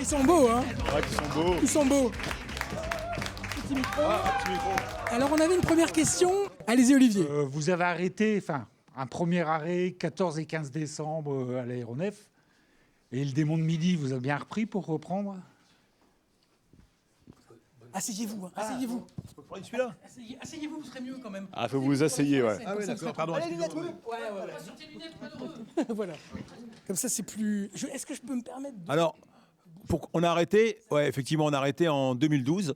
sont beaux, hein. Ouais, ils sont beaux. Ils sont beaux. Petit micro. Alors, on avait une première question. Allez-y, Olivier. Vous avez arrêté, un premier arrêt 14 et 15 décembre à l'aéronef. Et le démon de midi vous a bien repris pour reprendre? Asseyez-vous, hein. Asseyez-vous. Je peux prendre celui-là? Asseyez-vous, vous serez mieux quand même. Ah, faut vous asseyer, ouais. Ah oui, d'accord, pardon. Ouais. Voilà. Comme ça, c'est plus... Est-ce que je peux me permettre de... Alors, on a arrêté, ouais, effectivement, on a arrêté en 2012.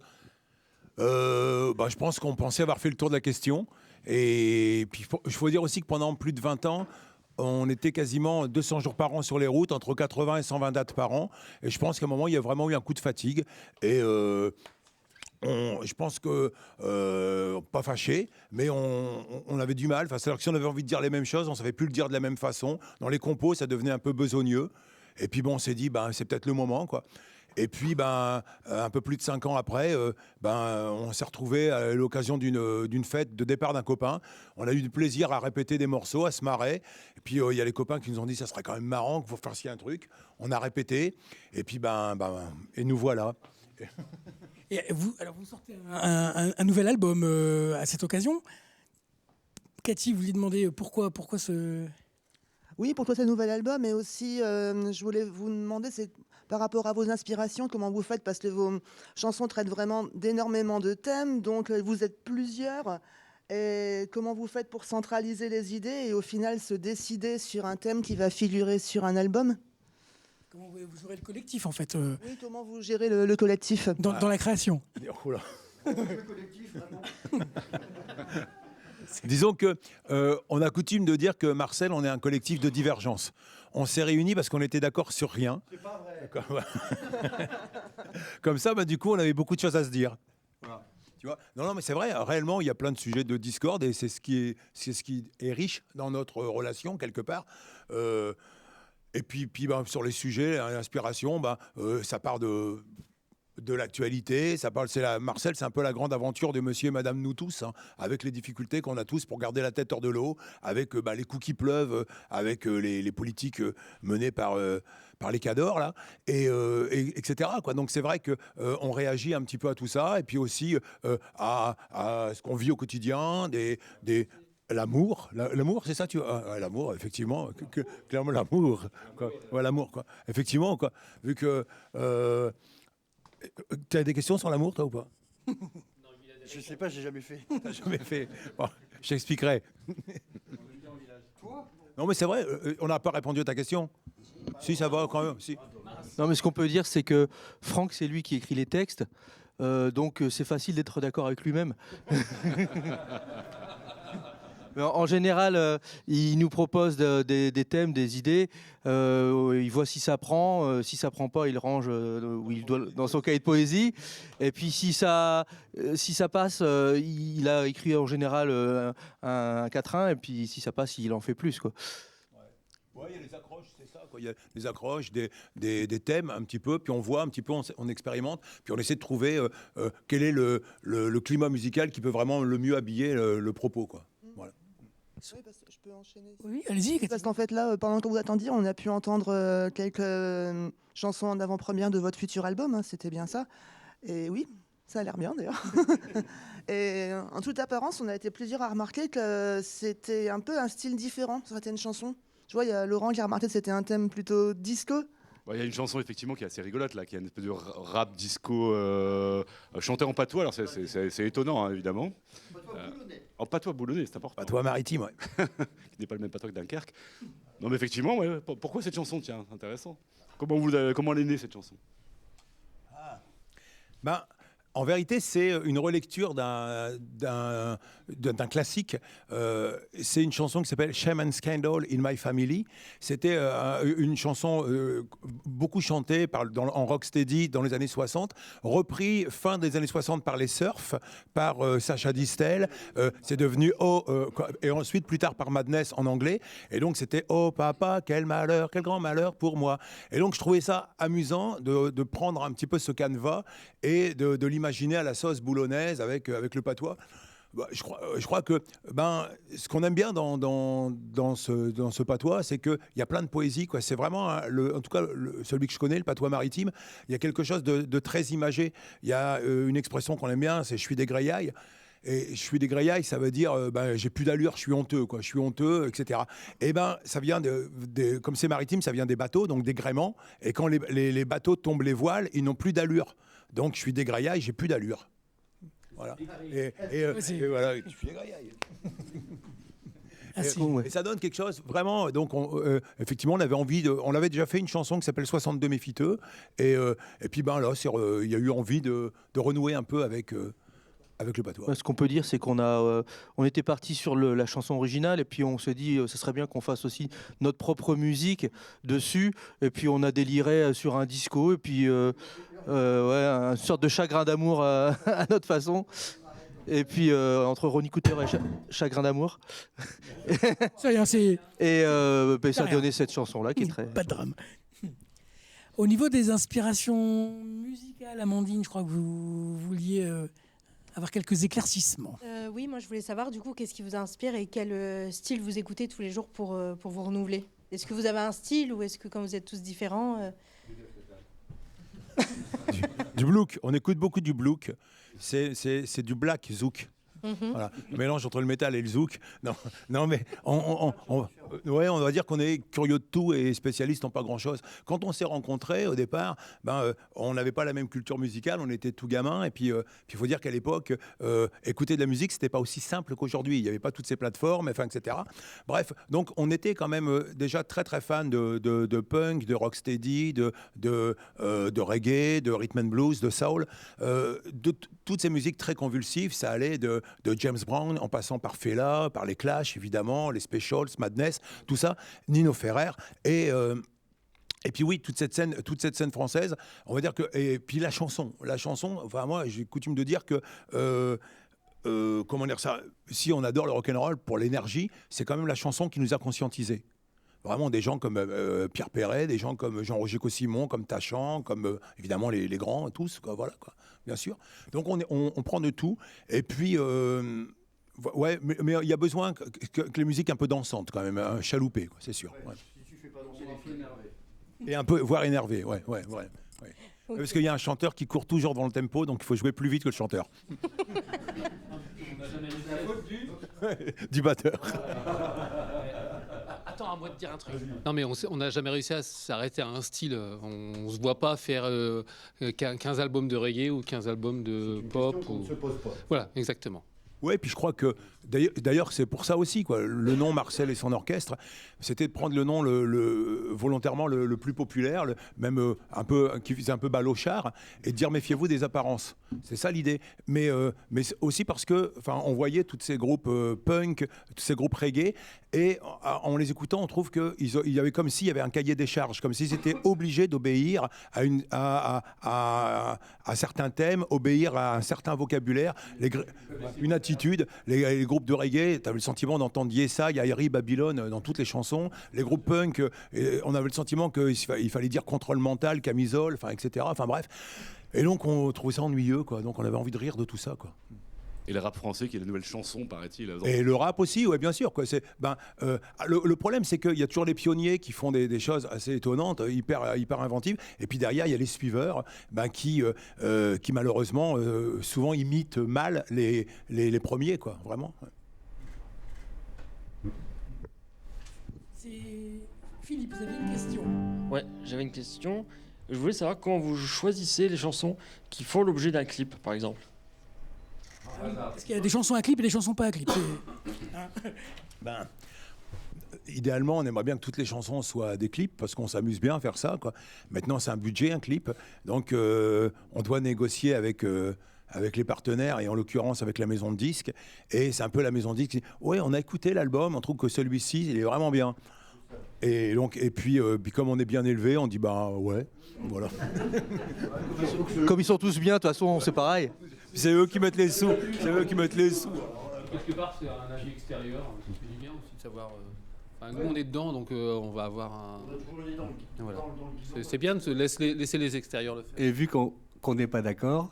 Je pense qu'on pensait avoir fait le tour de la question. Et puis, il faut dire aussi que pendant plus de 20 ans, on était quasiment 200 jours par an sur les routes, entre 80 et 120 dates par an. Et je pense qu'à un moment, il y a vraiment eu un coup de fatigue. Et je pense que, pas fâché, mais on avait du mal. C'est-à-dire que si on avait envie de dire les mêmes choses, on ne savait plus le dire de la même façon. Dans les compos, ça devenait un peu besogneux. Et puis bon, on s'est dit, c'est peut-être le moment, quoi. Et puis, un peu plus de 5 ans après, on s'est retrouvés à l'occasion d'une fête de départ d'un copain. On a eu du plaisir à répéter des morceaux, à se marrer. Et puis, il y a les copains qui nous ont dit, ça serait quand même marrant qu'il faut faire ci un truc. On a répété. Et puis, et nous voilà. Et vous sortez un nouvel album à cette occasion. Cathy, vous vouliez demander pourquoi ce... Oui, pour toi, ce nouvel album, mais aussi, je voulais vous demander, c'est par rapport à vos inspirations, comment vous faites, parce que vos chansons traitent vraiment d'énormément de thèmes, donc vous êtes plusieurs, et comment vous faites pour centraliser les idées et au final se décider sur un thème qui va figurer sur un album? Comment vous gérez le collectif, en fait Oui, comment vous gérez le collectif dans la création? Oh là. Disons que on a coutume de dire que Marcel, on est un collectif de divergence. On s'est réunis parce qu'on était d'accord sur rien. C'est pas vrai. Comme ça, du coup, on avait beaucoup de choses à se dire. Voilà. Tu vois, non, mais c'est vrai. Réellement, il y a plein de sujets de discorde et c'est ce qui est riche dans notre relation quelque part. Et puis sur les sujets, l'inspiration, ça part de l'actualité, Marcel, c'est un peu la grande aventure de monsieur et madame nous tous, hein, avec les difficultés qu'on a tous pour garder la tête hors de l'eau, avec les coups qui pleuvent, avec les politiques menées par les cadors, là, et etc., quoi. Donc c'est vrai qu'on réagit un petit peu à tout ça, et puis aussi à ce qu'on vit au quotidien, l'amour, c'est ça, tu vois, l'amour, effectivement, clairement l'amour, quoi. Ouais, l'amour, quoi. Effectivement, quoi. Vu que tu as des questions sur l'amour, toi, ou pas? Je sais pas, j'ai jamais fait. T'as jamais fait. Bon, je t'expliquerai. Non, mais c'est vrai, on n'a pas répondu à ta question. Si, ça va quand même. Si. Non, mais ce qu'on peut dire, c'est que Franck, c'est lui qui écrit les textes. Donc, c'est facile d'être d'accord avec lui-même. Mais en général, il nous propose des thèmes, des idées. Il voit si ça prend. Si ça prend pas, il range où il doit, dans son cahier de poésie. Et puis si ça passe, il a écrit en général un quatrain. Et puis si ça passe, il en fait plus, quoi. Ouais, il y a les accroches, c'est ça, quoi. Il y a des accroches, des thèmes un petit peu, puis on voit un petit peu, on expérimente, puis on essaie de trouver quel est le climat musical qui peut vraiment le mieux habiller le propos, quoi. Voilà. Oui, parce que je peux enchaîner. Oui, allez-y. Parce qu'en fait, là, pendant que vous attendiez, on a pu entendre quelques chansons en avant-première de votre futur album, hein, c'était bien ça. Et oui, ça a l'air bien d'ailleurs. Et en toute apparence, on a été plusieurs à remarquer que c'était un peu un style différent sur certaines chansons. Je vois, il y a Laurent qui a remarqué que c'était un thème plutôt disco. Il y a une chanson effectivement qui est assez rigolote là, qui est une espèce de rap disco chanté en patois. Alors c'est étonnant, hein, évidemment. En patois boulonnais, c'est important. Patois maritime, ouais. Qui n'est pas le même patois que Dunkerque. Non, mais effectivement, ouais. Pourquoi cette chanson, tiens, intéressant. Comment elle est née cette chanson? En vérité, c'est une relecture d'un classique. C'est une chanson qui s'appelle Shame and Scandal in My Family. C'était une chanson beaucoup chantée en rocksteady dans les années 60, repris fin des années 60 par les Surfs, par Sacha Distel. C'est devenu et ensuite plus tard par Madness en anglais. Et donc c'était Oh papa, quel malheur, quel grand malheur pour moi. Et donc je trouvais ça amusant de prendre un petit peu ce canevas et de l'imaginer à la sauce boulonnaise avec le patois. Je crois que ce qu'on aime bien dans ce patois, c'est qu'il y a plein de poésie, quoi. C'est vraiment, en tout cas, celui que je connais, le patois maritime, il y a quelque chose de très imagé. Il y a une expression qu'on aime bien, c'est « je suis des greillailles ». Et je suis des greillailles, ça veut dire j'ai plus d'allure, je suis honteux, quoi. Je suis honteux, etc. Et ça vient comme c'est maritime, ça vient des bateaux, donc des gréements. Et quand les bateaux tombent les voiles, ils n'ont plus d'allure. Donc je suis des greillailles, j'ai plus d'allure. Voilà. Et voilà, je suis des greillailles. Et ça donne quelque chose vraiment. Donc effectivement, on avait envie on avait déjà fait une chanson qui s'appelle 62 méfiteux. Et puis là, il y a eu envie de renouer un peu avec le patois. Ce qu'on peut dire, c'est on était parti sur la chanson originale et puis on s'est dit ce serait bien qu'on fasse aussi notre propre musique dessus. Et puis on a déliré sur un disco et puis une sorte de chagrin d'amour à notre façon. Et puis entre Ronnie Cooper et Chagrin d'amour. Ça y est, c'est... Et ça a donné cette chanson-là qui est très... Pas de drame. Au niveau des inspirations musicales, Amandine, je crois que vous vouliez avoir quelques éclaircissements. Oui, moi je voulais savoir du coup qu'est-ce qui vous inspire et quel style vous écoutez tous les jours pour vous renouveler. Est-ce que vous avez un style ou est-ce que quand vous êtes tous différents Du blouk, on écoute beaucoup du blouk. C'est du black zouk. Voilà. Le mélange entre le métal et le zouk. Non mais on va dire qu'on est curieux de tout et spécialiste en pas grand-chose. Quand on s'est rencontrés au départ, on n'avait pas la même culture musicale, on était tout gamins. Et puis il faut dire qu'à l'époque, écouter de la musique, c'était pas aussi simple qu'aujourd'hui. Il n'y avait pas toutes ces plateformes, etc. Bref, donc on était quand même déjà très très fans de punk, de rocksteady, de reggae, de rhythm and blues, de soul, de toutes ces musiques très convulsives. Ça allait de James Brown, en passant par Fela, par les Clash, évidemment, les Specials, Madness, tout ça, Nino Ferrer, et puis oui, toute cette scène française, on va dire que... Et puis la chanson, enfin moi, j'ai coutume de dire que... comment dire ça, si on adore le rock'n'roll pour l'énergie, c'est quand même la chanson qui nous a conscientisés. Vraiment des gens comme Pierre Perret, des gens comme Jean-Roger Cossimon, comme Tachant, comme évidemment les grands, tous, quoi, voilà, quoi, bien sûr. Donc on prend de tout. Et puis, ouais, mais il y a besoin que les musiques un peu dansantes, quand même, chaloupées, quoi, c'est sûr. Ouais. Si tu fais pas danser les filles, et un peu, voire énervé, ouais. Okay. Parce qu'il y a un chanteur qui court toujours dans le tempo, donc il faut jouer plus vite que le chanteur. Du batteur. Attends, à moi de dire un truc. Non, mais on n'a jamais réussi à s'arrêter à un style. On ne se voit pas faire 15 albums de reggae ou 15 albums de pop. On ne se pose pas. Voilà, exactement. Ouais, puis je crois que d'ailleurs c'est pour ça aussi, quoi. Le nom Marcel et son orchestre, c'était de prendre le nom volontairement le plus populaire, même un peu qui faisait un peu balochard, et de dire méfiez-vous des apparences. C'est ça l'idée. Mais aussi parce que, enfin, on voyait tous ces groupes punk, tous ces groupes reggae, et en les écoutant, on trouve que il y avait comme s'il y avait un cahier des charges, comme s'ils étaient obligés d'obéir à certains thèmes, obéir à un certain vocabulaire, une attitude. Les groupes de reggae, tu avais le sentiment d'entendre Yessa, Yairi, Babylone dans toutes les chansons. Les groupes punk, on avait le sentiment qu'il fallait dire contrôle mental, camisole, etc. Enfin bref. Et donc on trouvait ça ennuyeux, quoi. Donc on avait envie de rire de tout ça, quoi. Et le rap français qui est la nouvelle chanson, paraît-il. Et le rap aussi, ouais, bien sûr, quoi. Le problème, c'est qu'il y a toujours les pionniers qui font des choses assez étonnantes, hyper inventives. Et puis derrière, il y a les suiveurs qui malheureusement, souvent imitent mal les premiers, quoi, vraiment. Philippe, vous avez une question? Ouais, j'avais une question. Je voulais savoir comment vous choisissez les chansons qui font l'objet d'un clip, par exemple. Parce qu'il y a des chansons à clip et des chansons pas à clip. Idéalement, on aimerait bien que toutes les chansons soient des clips parce qu'on s'amuse bien à faire ça, quoi. Maintenant, c'est un budget, un clip. Donc, on doit négocier avec les partenaires et en l'occurrence avec la maison de disques. Et c'est un peu la maison de disques qui dit « Ouais, on a écouté l'album, on trouve que celui-ci, il est vraiment bien. » Et puis comme on est bien élevé, on dit bah ouais, voilà. Comme ils sont tous bien, de toute façon, c'est pareil. C'est eux qui mettent les sous. Quelque part, c'est un avis extérieur. Ça fait du bien aussi de savoir. Nous, on est dedans, donc on va avoir un. Voilà. C'est bien de se laisser les extérieurs le faire. Et vu qu'on n'est pas d'accord.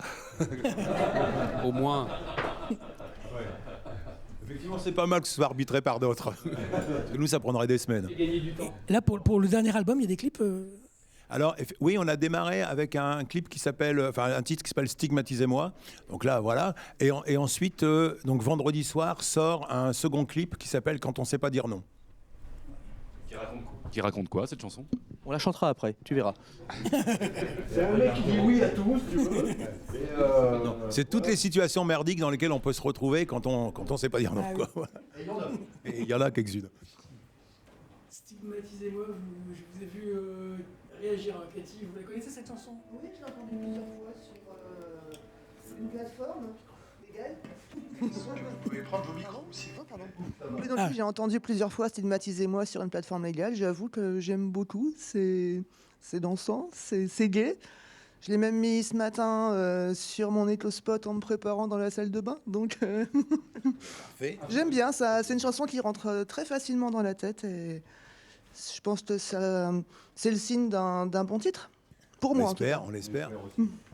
Au moins. Effectivement, c'est pas mal que ce soit arbitré par d'autres. Parce que nous, ça prendrait des semaines. Là, pour le dernier album, il y a des clips Alors, oui, on a démarré avec un clip qui s'appelle, enfin un titre qui s'appelle Stigmatisez-moi. Donc là, voilà. Et ensuite, donc vendredi soir, sort un second clip qui s'appelle Quand on sait pas dire non. Qui raconte quoi, cette chanson? On la chantera après, tu verras. C'est un mec qui dit oui à tout, si tu veux. Non, c'est toutes les situations merdiques dans lesquelles on peut se retrouver quand on sait pas dire non. Ah Quoi. Voilà. Et il y en a quelques-unes. Stigmatisez-moi, je vous ai vu réagir à Cathy. Vous la connaissez cette chanson? Oui, je l'ai entendue plusieurs fois sur une plateforme légale. Vous pouvez prendre vos micros aussi. Oh, pardon. Oui, donc, j'ai entendu plusieurs fois Stigmatisez-moi sur une plateforme légale. J'avoue que j'aime beaucoup. C'est dansant, c'est gai. Je l'ai même mis ce matin sur mon éco-spot en me préparant dans la salle de bain. Donc, j'aime bien ça. C'est une chanson qui rentre très facilement dans la tête. Et je pense que c'est le signe d'un bon titre. Pour moi, on l'espère.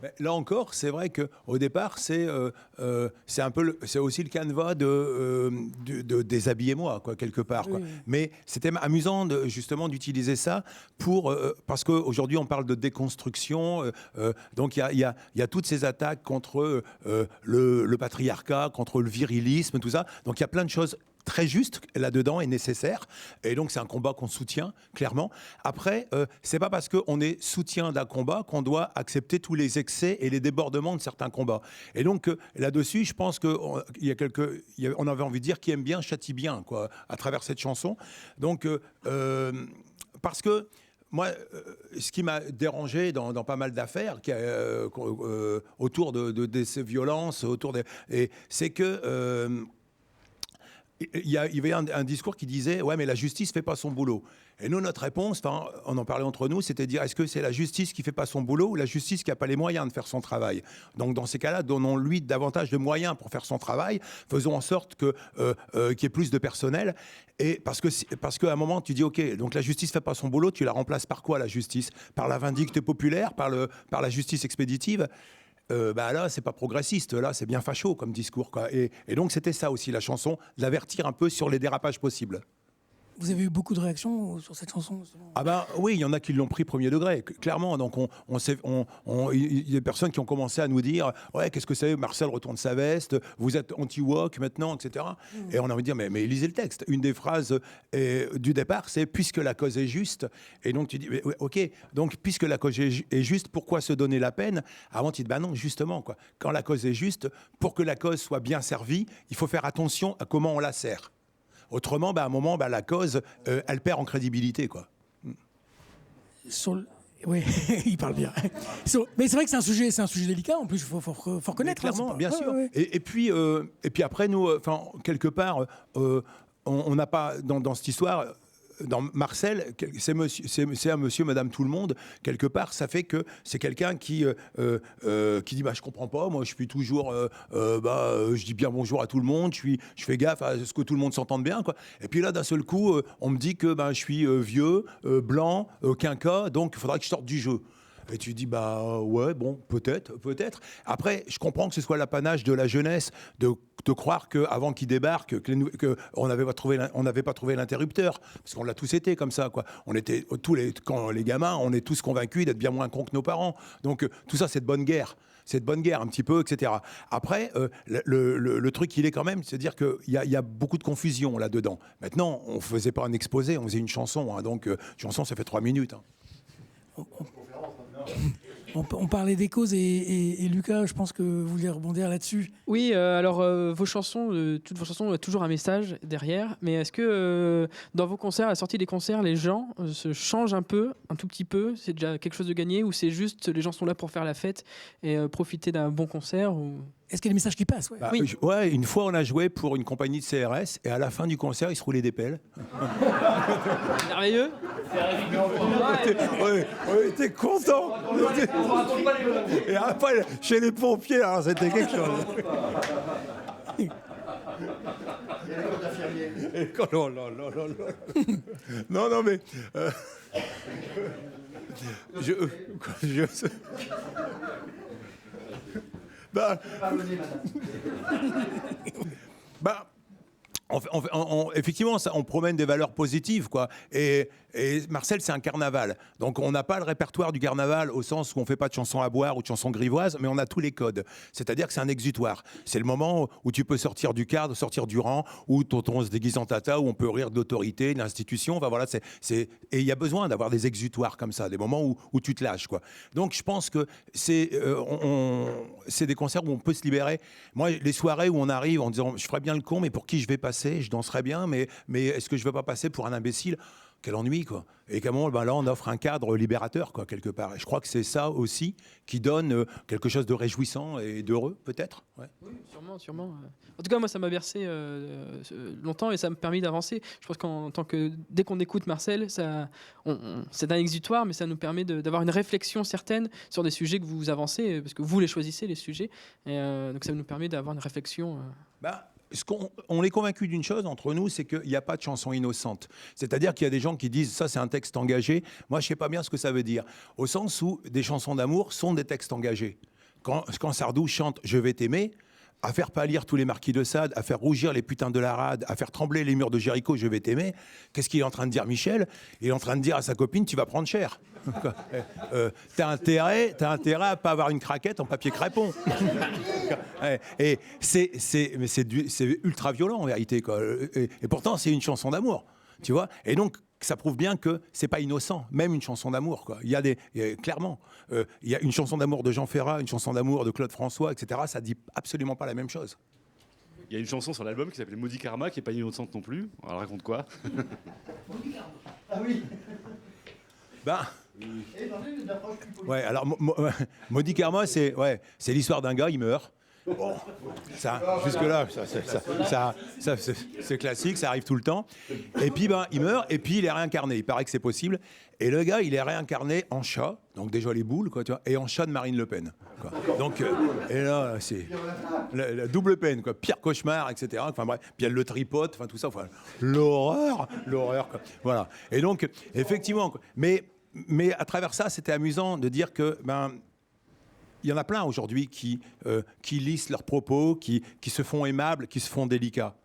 Mais là encore, c'est vrai qu'au départ, c'est aussi le canevas de Déshabillez-moi, quoi, quelque part. Quoi. Oui. Mais c'était amusant justement d'utiliser ça parce qu'aujourd'hui, on parle de déconstruction. Donc, il y a toutes ces attaques contre le patriarcat, contre le virilisme, tout ça. Donc, il y a plein de choses très juste là-dedans et nécessaire. Et donc, c'est un combat qu'on soutient, clairement. Après, c'est pas parce qu'on est soutien d'un combat qu'on doit accepter tous les excès et les débordements de certains combats. Et donc, là-dessus, je pense qu'on avait envie de dire qui aime bien châtie bien, quoi, à travers cette chanson. Donc, parce que moi, ce qui m'a dérangé dans pas mal d'affaires autour de ces violences, c'est que il y avait un discours qui disait « Ouais, mais la justice fait pas son boulot ». Et nous, notre réponse, on en parlait entre nous, c'était de dire « Est-ce que c'est la justice qui fait pas son boulot ou la justice qui a pas les moyens de faire son travail ?» Donc, dans ces cas-là, donnons-lui davantage de moyens pour faire son travail, faisons en sorte qu'il y ait plus de personnel. Et parce qu'à un moment, tu dis « Ok, donc la justice fait pas son boulot, tu la remplaces par quoi, la justice? Par la vindicte populaire, par la justice expéditive ?» Là, c'est pas progressiste, là, c'est bien facho comme discours, quoi. Et donc, c'était ça aussi, la chanson, d'avertir un peu sur les dérapages possibles. Vous avez eu beaucoup de réactions sur cette chanson? Oui, il y en a qui l'ont pris premier degré, clairement. Donc, il y a des personnes qui ont commencé à nous dire « Ouais, qu'est-ce que c'est, Marcel retourne sa veste, vous êtes anti-woke maintenant, etc. » Et on a envie de dire « Mais lisez le texte. » Une des phrases du départ, c'est « Puisque la cause est juste ». Et donc, tu dis « Ok, donc puisque la cause est juste, pourquoi se donner la peine ?» Avant, tu dis « Non, justement, quoi. Quand la cause est juste, pour que la cause soit bien servie, il faut faire attention à comment on la sert. » Autrement, à un moment, la cause, elle perd en crédibilité, quoi. Oui, il parle bien. Mais c'est vrai que c'est un sujet délicat, en plus, il faut reconnaître. Clairement, bien sûr. Ouais. Et puis après, nous, quelque part, on n'a pas, dans cette histoire... Dans Marcel, c'est un monsieur, madame tout le monde. Quelque part, ça fait que c'est quelqu'un qui dit je comprends pas, moi je suis toujours je dis bien bonjour à tout le monde, je fais gaffe à ce que tout le monde s'entende bien, quoi. Et puis là, d'un seul coup, on me dit que je suis vieux, blanc, quinca, donc il faudra que je sorte du jeu. Et tu dis ouais, bon, peut-être. Après, je comprends que ce soit l'apanage de la jeunesse de croire qu'avant qu'ils débarquent, qu'on n'avait pas trouvé l'interrupteur, parce qu'on l'a tous été comme ça, quoi. On était quand les gamins, on est tous convaincus d'être bien moins cons que nos parents. Donc tout ça, c'est de bonne guerre. C'est de bonne guerre, un petit peu, etc. Après, le truc, il est quand même, c'est dire qu'il y a beaucoup de confusion là-dedans. Maintenant, on ne faisait pas un exposé, on faisait une chanson. Donc, chanson, ça fait 3 minutes. On parlait des causes et Lucas, je pense que vous vouliez rebondir là-dessus. Oui, alors vos chansons, toutes vos chansons ont toujours un message derrière, mais est-ce que dans vos concerts, à la sortie des concerts, les gens se changent un tout petit peu, c'est déjà quelque chose de gagné, ou c'est juste les gens sont là pour faire la fête et profiter d'un bon concert ou... Est-ce qu'il y a des messages qui passent? Oui. Une fois, on a joué pour une compagnie de CRS et à la fin du concert, ils se roulaient des pelles. Merveilleux. On était contents. Et après, chez les pompiers, alors, c'était quelque chose. Non, mais... Effectivement, on promène des valeurs positives, quoi. Et Marcel, c'est un carnaval. Donc, on n'a pas le répertoire du carnaval au sens où on ne fait pas de chansons à boire ou de chansons grivoises, mais on a tous les codes. C'est-à-dire que c'est un exutoire. C'est le moment où tu peux sortir du cadre, sortir du rang, où on se déguise en tata, où on peut rire de l'autorité, de l'institution. Enfin, voilà, et il y a besoin d'avoir des exutoires comme ça, des moments où tu te lâches, quoi. Donc, je pense que c'est des concerts où on peut se libérer. Moi, les soirées où on arrive en disant « je ferais bien le con, mais pour qui je vais passer ? Je danserais bien, mais est-ce que je ne vais pas passer pour un imbécile ?» Quel ennui, quoi. Et comment, là, on offre un cadre libérateur, quoi, quelque part. Et je crois que c'est ça aussi qui donne quelque chose de réjouissant et d'heureux, peut-être. Ouais. Oui, sûrement. En tout cas, moi, ça m'a bercé longtemps et ça m'a permis d'avancer. Je pense dès qu'on écoute Marcel, c'est un exutoire, mais ça nous permet d'avoir une réflexion certaine sur des sujets que vous avancez, parce que vous les choisissez, les sujets. Et donc, ça nous permet d'avoir une réflexion. On est convaincu d'une chose entre nous, c'est qu'il n'y a pas de chanson innocente. C'est-à-dire qu'il y a des gens qui disent ça, c'est un texte engagé. Moi, je ne sais pas bien ce que ça veut dire. Au sens où des chansons d'amour sont des textes engagés. Quand Sardou chante « Je vais t'aimer », à faire pâlir tous les marquis de Sade, à faire rougir les putains de la rade, à faire trembler les murs de Jéricho, je vais t'aimer. Qu'est-ce qu'il est en train de dire, Michel ? Il est en train de dire à sa copine, tu vas prendre cher. T'as intérêt à pas avoir une craquette en papier crépon. Et c'est ultra violent en vérité, quoi. Et pourtant, c'est une chanson d'amour, tu vois. Et donc, ça prouve bien que c'est pas innocent, même une chanson d'amour, quoi. Clairement, il y a une chanson d'amour de Jean Ferrat, une chanson d'amour de Claude François, etc. Ça dit absolument pas la même chose. Il y a une chanson sur l'album qui s'appelle Maudit Karma, qui est pas innocente non plus. Elle raconte quoi? Ah oui. Ouais, alors Maudit Karma, c'est l'histoire d'un gars, il meurt. Bon, ça, jusque-là, c'est classique, ça arrive tout le temps. Et puis, il meurt, et puis il est réincarné. Il paraît que c'est possible. Et le gars, il est réincarné en chat, donc déjà les boules, quoi, tu vois, et en chat de Marine Le Pen, quoi. Donc, et là, c'est la double peine, quoi, pire cauchemar, etc. Enfin bref, puis elle le tripote, enfin tout ça, enfin, l'horreur, quoi. Voilà. Et donc, effectivement, quoi. Mais à travers ça, c'était amusant de dire que, il y en a plein aujourd'hui qui lissent leurs propos, qui se font aimables, qui se font délicats.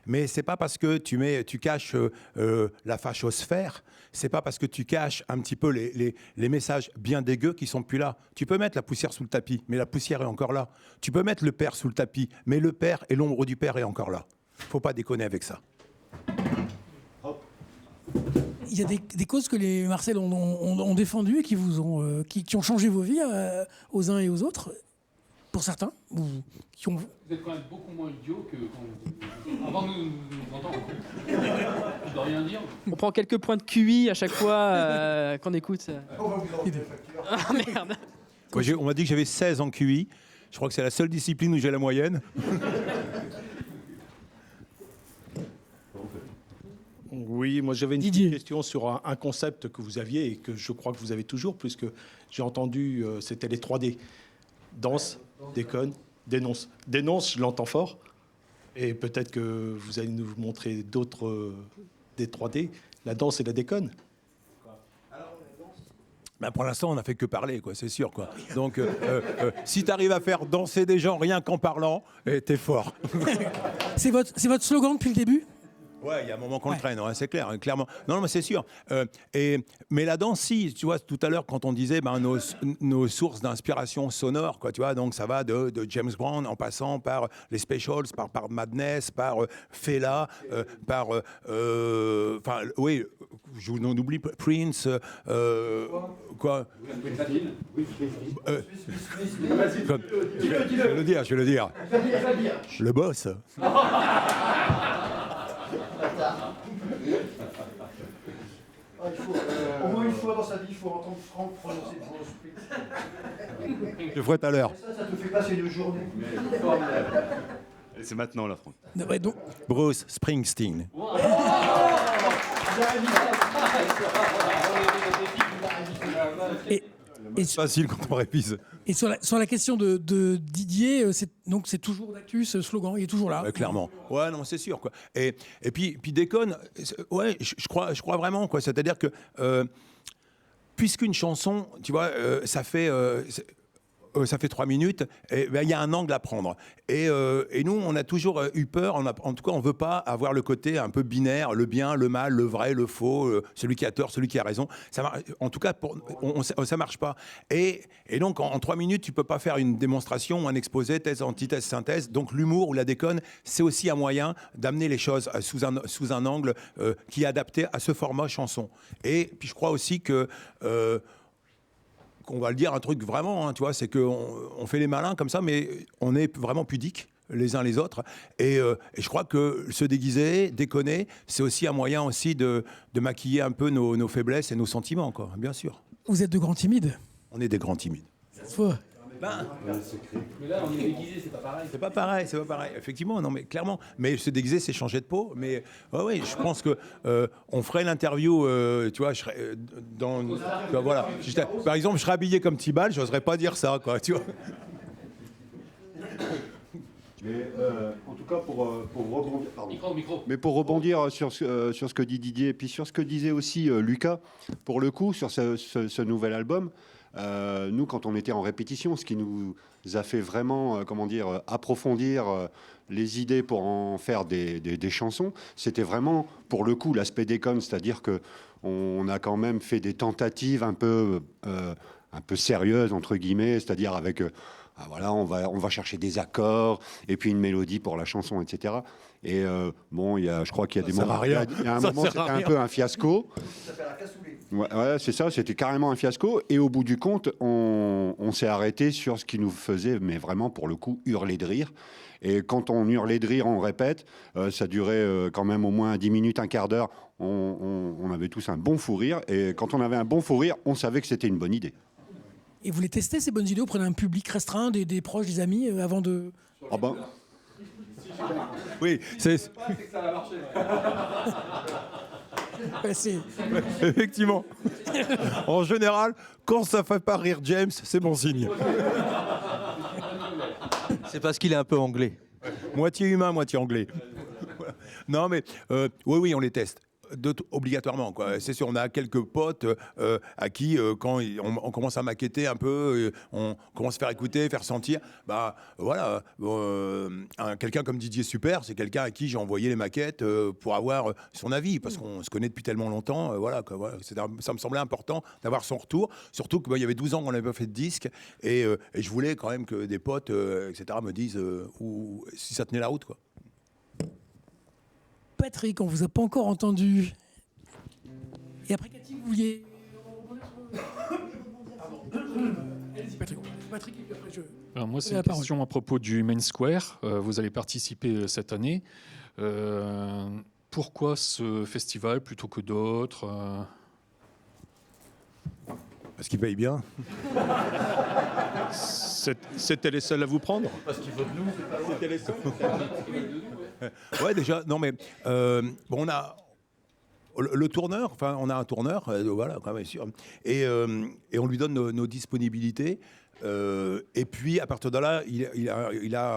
Mais c'est pas parce que tu caches la fachosphère, c'est pas parce que tu caches un petit peu les messages bien dégueux qui sont plus là. Tu peux mettre la poussière sous le tapis, mais la poussière est encore là. Tu peux mettre le père sous le tapis, mais le père et l'ombre du père est encore là. Faut pas déconner avec ça. Il y a des causes que les Marcel ont défendues et qui ont changé vos vies aux uns et aux autres, pour certains. Vous êtes quand même beaucoup moins idiot que avant de nous entendre. Je dois rien dire. On prend quelques points de QI à chaque fois qu'on écoute. On va vous enlever la facture. Ah merde. On m'a dit que j'avais 16 en QI. Je crois que c'est la seule discipline où j'ai la moyenne. Oui, moi j'avais une petite question sur un concept que vous aviez et que je crois que vous avez toujours, puisque j'ai entendu, c'était les 3D. Danse, déconne, dénonce. Dénonce, je l'entends fort. Et peut-être que vous allez nous montrer d'autres des 3D, la danse et la déconne. Pour l'instant, on n'a fait que parler, quoi, c'est sûr, quoi. Donc, si tu arrives à faire danser des gens rien qu'en parlant, t'es fort. C'est votre slogan depuis le début ? Ouais, il y a un moment qu'on le traîne, ouais, c'est clair, clairement. Non, mais c'est sûr. Mais la danse, si, tu vois, tout à l'heure, quand on disait nos sources d'inspiration sonore, quoi, tu vois, donc ça va de James Brown en passant par les Specials, par Madness, par Fela, par, oui, on oublie Prince, quoi. Je vais le dire. Le boss. Au moins une fois dans sa vie, il faut entendre Franck prononcer Bruce Springsteen. Je ferai tout à l'heure. Ça te fait passer une journée. C'est maintenant, là, Franck. Bruce Springsteen. Et facile quand on révise. Et sur la question de Didier, c'est toujours d'actu, ce slogan, il est toujours là. Clairement. Ouais, non, c'est sûr, quoi. Et puis déconne. Ouais, je crois vraiment, quoi. C'est-à-dire que puisqu'une chanson, tu vois, ça fait. ça fait 3 minutes, et ben, il y a un angle à prendre. Et nous, on a toujours eu peur, en tout cas, on ne veut pas avoir le côté un peu binaire, le bien, le mal, le vrai, le faux, celui qui a tort, celui qui a raison. En tout cas, ça ne marche pas. Et donc, en 3 minutes, tu ne peux pas faire une démonstration, un exposé, thèse, antithèse, synthèse. Donc, l'humour ou la déconne, c'est aussi un moyen d'amener les choses sous un angle qui est adapté à ce format chanson. Et puis, je crois aussi que... qu'on va le dire un truc vraiment, tu vois, c'est qu'on fait les malins comme ça, mais on est vraiment pudiques les uns les autres. Et je crois que se déguiser, déconner, c'est aussi un moyen aussi de maquiller un peu nos faiblesses et nos sentiments, quoi, bien sûr. Vous êtes de grands timides. On est des grands timides. Ça se voit. Mais là, on est déguisé, c'est pas pareil. C'est pas pareil. Effectivement, non, mais clairement. Mais se déguiser, c'est changer de peau. Mais ouais, je pense que on ferait l'interview. Tu vois, je serais tu vois, voilà. Par exemple, je serais habillé comme Tibal, j'oserais pas dire ça, quoi. Tu vois. Mais en tout cas, pour rebondir, pardon. Micro. Mais pour rebondir sur ce que dit Didier, et puis sur ce que disait aussi Lucas, pour le coup, sur ce nouvel album, nous, quand on était en répétition, ce qui nous a fait vraiment, approfondir les idées pour en faire des chansons, c'était vraiment, pour le coup, l'aspect déconne, c'est-à-dire que on a quand même fait des tentatives un peu sérieuses, entre guillemets, c'est-à-dire avec... voilà, on va chercher des accords et puis une mélodie pour la chanson, etc. Et bon, je crois qu'il y a des moments. Il y a un moment, c'était un peu un fiasco. Ça fait la cassoulet. Ouais, c'est ça, c'était carrément un fiasco. Et au bout du compte, on s'est arrêté sur ce qui nous faisait, mais vraiment pour le coup, hurler de rire. Et quand on hurlait de rire, on répète, ça durait quand même au moins 10 minutes, un quart d'heure. On avait tous un bon fou rire. Et quand on avait un bon fou rire, on savait que c'était une bonne idée. Et vous les testez, ces bonnes idées, vous prenez un public restreint, des proches, des amis, avant de... Ah ben... Oui, c'est... que ça va marcher. Effectivement. En général, quand ça ne fait pas rire James, c'est bon signe. C'est parce qu'il est un peu anglais. Moitié humain, moitié anglais. Non, mais oui, on les teste. Obligatoirement, quoi. C'est sûr, on a quelques potes à qui, quand on commence à maqueter un peu, on commence à faire écouter, faire sentir, bah voilà, quelqu'un comme Didier Super, c'est quelqu'un à qui j'ai envoyé les maquettes pour avoir son avis, parce qu'on se connaît depuis tellement longtemps, voilà, ça me semblait important d'avoir son retour, surtout qu'il y avait 12 ans qu'on n'avait pas fait de disque, et je voulais quand même que des potes, etc., me disent si ça tenait la route, quoi. Patrick, on vous a pas encore entendu. Et après, Cathy, vous vouliez... Allez-y, Patrick. Patrick, et puis après, Alors moi, c'est une question à propos du Main Square. Vous allez participer cette année. Pourquoi ce festival plutôt que d'autres Parce qu'il paye bien. C'était les seuls à vous prendre? Parce qu'il veut de nous. C'était les seuls. Ouais, déjà, non, mais bon, on a le tourneur, enfin, on a un tourneur, voilà, quand même, sûr, et on lui donne nos disponibilités, et puis à partir de là,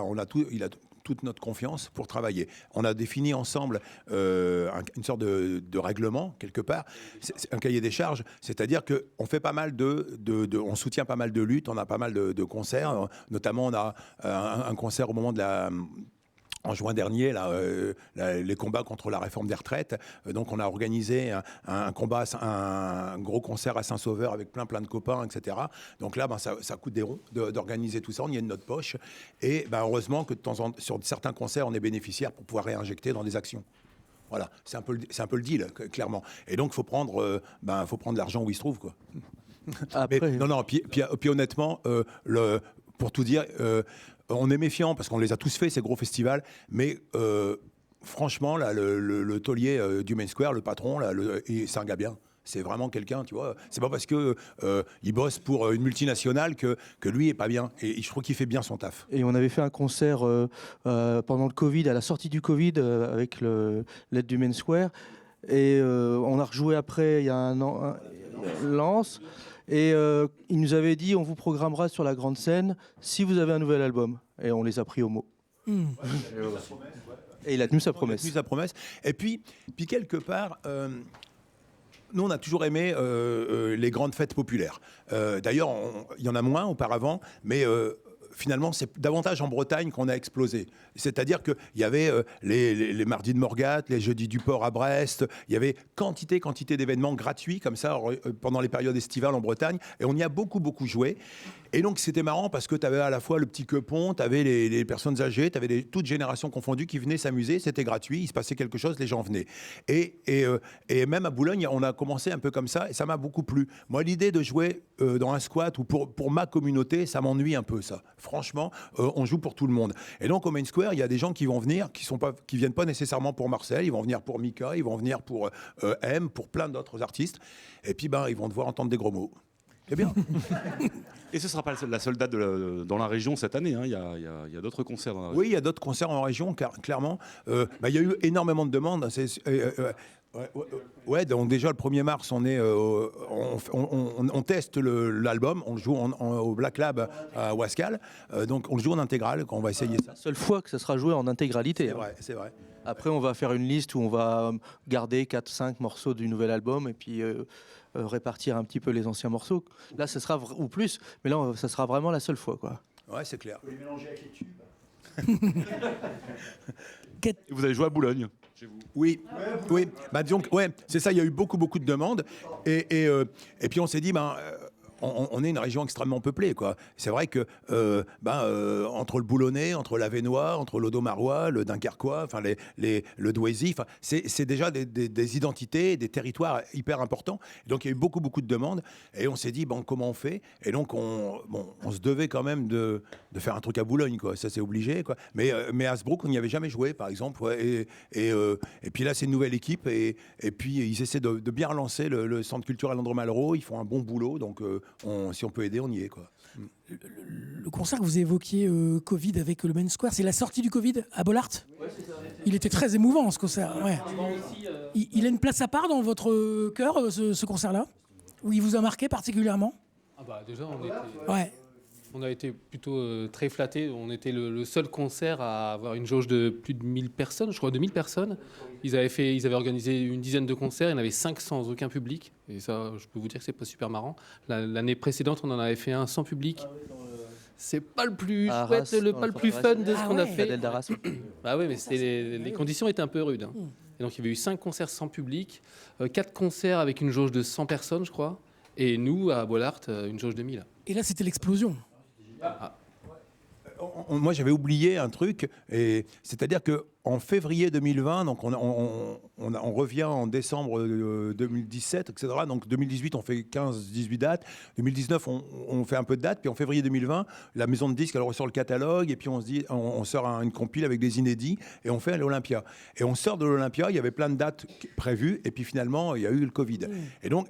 on a toute notre confiance pour travailler. On a défini ensemble une sorte de règlement, quelque part. C'est un cahier des charges, c'est-à-dire qu'on fait pas mal on soutient pas mal de luttes, on a pas mal de concerts, notamment on a un concert au moment en juin dernier, les combats contre la réforme des retraites. Donc, on a organisé un gros concert à Saint-Sauveur avec plein de copains, etc. Donc là, ça coûte des ronds d'organiser tout ça. On y est de notre poche. Et heureusement que sur certains concerts, on est bénéficiaire pour pouvoir réinjecter dans des actions. Voilà, c'est un peu le deal, clairement. Et donc, il faut prendre l'argent où il se trouve, quoi. Après... Puis honnêtement, pour tout dire... on est méfiant parce qu'on les a tous fait, ces gros festivals, mais franchement, là, le taulier du Main Square, le patron, là, c'est un gars bien. C'est vraiment quelqu'un, tu vois. C'est pas parce que il bosse pour une multinationale que lui est pas bien. Et je trouve qu'il fait bien son taf. Et on avait fait un concert pendant le Covid, à la sortie du Covid, avec l'aide du Main Square. Et on a rejoué après, il y a un an, Lens. Et il nous avait dit, on vous programmera sur la grande scène si vous avez un nouvel album. Et on les a pris au mot. Et il a tenu sa promesse. Et puis quelque part, nous, on a toujours aimé les grandes fêtes populaires. D'ailleurs, il y en a moins auparavant, mais finalement, c'est davantage en Bretagne qu'on a explosé. C'est-à-dire qu'il y avait les mardis de Morgat, les jeudis du port à Brest, il y avait quantité d'événements gratuits comme ça pendant les périodes estivales en Bretagne, et on y a beaucoup joué. Et donc c'était marrant parce que tu avais à la fois le petit quepon, tu avais les personnes âgées, tu avais toutes générations confondues qui venaient s'amuser, c'était gratuit, il se passait quelque chose, les gens venaient. Et même à Boulogne, on a commencé un peu comme ça, et ça m'a beaucoup plu. Moi, l'idée de jouer dans un squat ou pour ma communauté, ça m'ennuie un peu, ça. Franchement, on joue pour tout le monde. Et donc au Main Square, il y a des gens qui vont venir, qui viennent pas nécessairement pour Marcel, ils vont venir pour Mika, ils vont venir pour M, pour plein d'autres artistes. Et puis ils vont devoir entendre des gros mots. C'est bien. Et ce ne sera pas la seule date dans la région cette année. Hein. Il y a d'autres concerts dans la région. Oui, il y a d'autres concerts en région, clairement. Il y a eu énormément de demandes. Donc déjà le 1er mars, on teste l'album, on le joue au Black Lab à Wascal, donc on le joue en intégrale, on va essayer ça. La seule fois que ça sera joué en intégralité. C'est vrai. Après, on va faire une liste où on va garder 4-5 morceaux du nouvel album et puis répartir un petit peu les anciens morceaux. Là, ce sera ou plus, mais là, ça sera vraiment la seule fois, quoi. Ouais, c'est clair. Vous les mélangez avec les tubes. Vous allez jouer à Boulogne. Oui. Disons que, c'est ça. Il y a eu beaucoup de demandes, et puis on s'est dit, on est une région extrêmement peuplée, quoi. C'est vrai que entre le Boulonnais, entre l'Avesnois, entre l'Audomarois, le Dunkerquois, enfin le Douaisis, c'est déjà des identités, des territoires hyper importants. Donc il y a eu beaucoup de demandes, et on s'est dit comment on fait. Et donc on se devait quand même de faire un truc à Boulogne, quoi. Ça c'est obligé, quoi. Mais à Hasbrook, on n'y avait jamais joué, par exemple. Ouais, et puis là c'est une nouvelle équipe, et puis ils essaient de bien relancer le centre culturel André Malraux. Ils font un bon boulot, donc si on peut aider, on y est, quoi. Le concert que vous évoquiez, Covid avec le Main Square, c'est la sortie du Covid à Bollard. Ouais, c'est ça. Il était très émouvant, ce concert. Ouais. Il a une place à part dans votre cœur, ce concert-là, où il vous a marqué particulièrement? Déjà, on a été plutôt très flattés. On était le seul concert à avoir une jauge de plus de 1000 personnes, je crois 2000 personnes. Ils avaient organisé une dizaine de concerts, il y en avait 5 sans aucun public. Et ça, je peux vous dire que c'est pas super marrant. L'année précédente, on en avait fait un sans public. C'est pas le plus chouette, pas le plus fun de ce qu'on a fait. Mais les conditions étaient un peu rudes. Hein. Et donc il y avait eu 5 concerts sans public, 4 concerts avec une jauge de 100 personnes, je crois. Et nous, à Bollard, une jauge de 1000. Et là, c'était l'explosion. Moi, j'avais oublié un truc, et c'est-à-dire qu'en février 2020, donc on revient en décembre 2017, etc. Donc 2018, on fait 15-18 dates. 2019, on fait un peu de dates. Puis en février 2020, la maison de disques, elle ressort le catalogue, et puis on se dit, on sort une compile avec des inédits, et on fait l'Olympia. Et on sort de l'Olympia, il y avait plein de dates prévues, et puis finalement, il y a eu le Covid.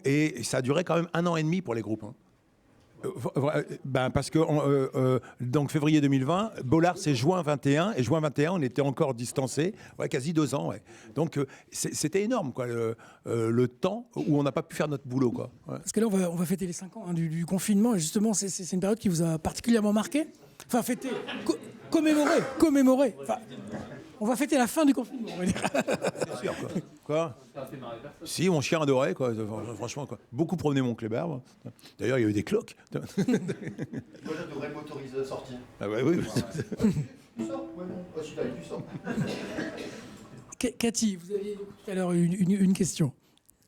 Et ça a duré quand même 1 an et demi pour les groupes. Hein. Parce que donc février 2020, Bollard c'est juin 21, et juin 21 on était encore distancés, quasi 2 ans. Ouais. Donc c'était énorme, quoi, le temps où on n'a pas pu faire notre boulot, quoi. Ouais. Parce que là on va fêter les 5 ans du confinement, et justement c'est une période qui vous a particulièrement marqué. Enfin fêter, commémorer. Enfin, on va fêter la fin du confinement, on va dire. C'est sûr, quoi. Si, mon chien adorait, quoi. Franchement, quoi. Beaucoup promené mon clébard. D'ailleurs, il y a eu des cloques. Moi, je devrais m'autoriser à sortir. Ah ouais, oui. Tu sors? Ouais, non. Celui-là, tu sors. Cathy, vous aviez tout à l'heure une question.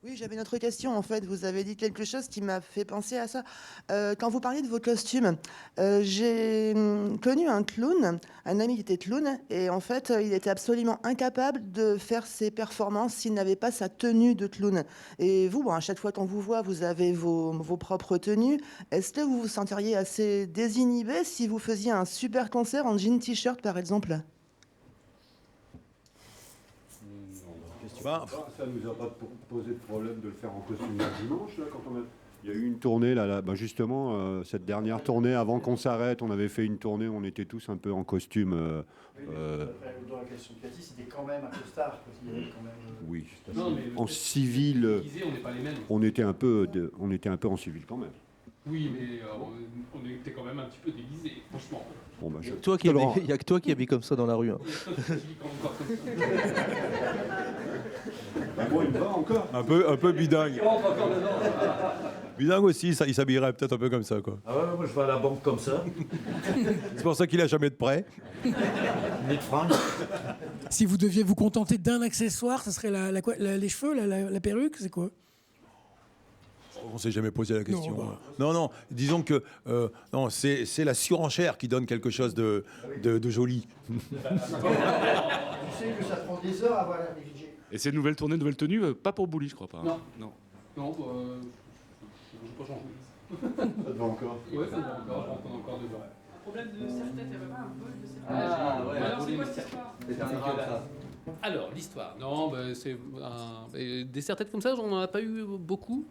Oui, j'avais une autre question. En fait, vous avez dit quelque chose qui m'a fait penser à ça. Quand vous parliez de vos costumes, j'ai connu un clown, un ami qui était clown, et en fait, il était absolument incapable de faire ses performances s'il n'avait pas sa tenue de clown. Et vous, à chaque fois qu'on vous voit, vous avez vos propres tenues. Est-ce que vous vous sentiriez assez désinhibé si vous faisiez un super concert en jean t-shirt, par exemple? Ça ne nous a pas posé de problème de le faire en costume le dimanche, là, quand il y a eu une tournée, là, justement, cette dernière tournée, avant qu'on s'arrête, on avait fait une tournée où on était tous un peu en costume. Dans la question de Cathy, c'était quand même un costard. Oui, non, mais en civil, on n'est pas les mêmes. on était un peu en civil quand même. Oui, mais on était quand même un petit peu déguisés, franchement. Bon, il n'y a que toi qui habilles comme ça dans la rue. Hein. Bon, il me va encore. Un peu bidingue. Bidingue aussi, ça, il s'habillerait peut-être un peu comme ça, quoi. Ah ouais, moi je vais à la banque comme ça. C'est pour ça qu'il a jamais de prêt. Ni de fringues. Si vous deviez vous contenter d'un accessoire, ce serait les cheveux, la perruque, c'est quoi? On s'est jamais posé la question. Non, Non, disons que non, c'est la surenchère qui donne quelque chose de joli. Tu sais que ça prend des heures à avoir la négligée. Et ces nouvelles tournées, nouvelles tenues, pas pour Bouli, je crois pas. Non. Non. Non, je n'ai pas changé. Ça te va encore? Ouais, ça va encore, je rentre encore dedans. Problème de serre-tête, il y avait pas un vol de serre-tête. Ah, ouais. Alors, c'est quoi cette histoire? Alors, l'histoire. Non, c'est des serre-têtes comme ça, on n'en a pas eu beaucoup.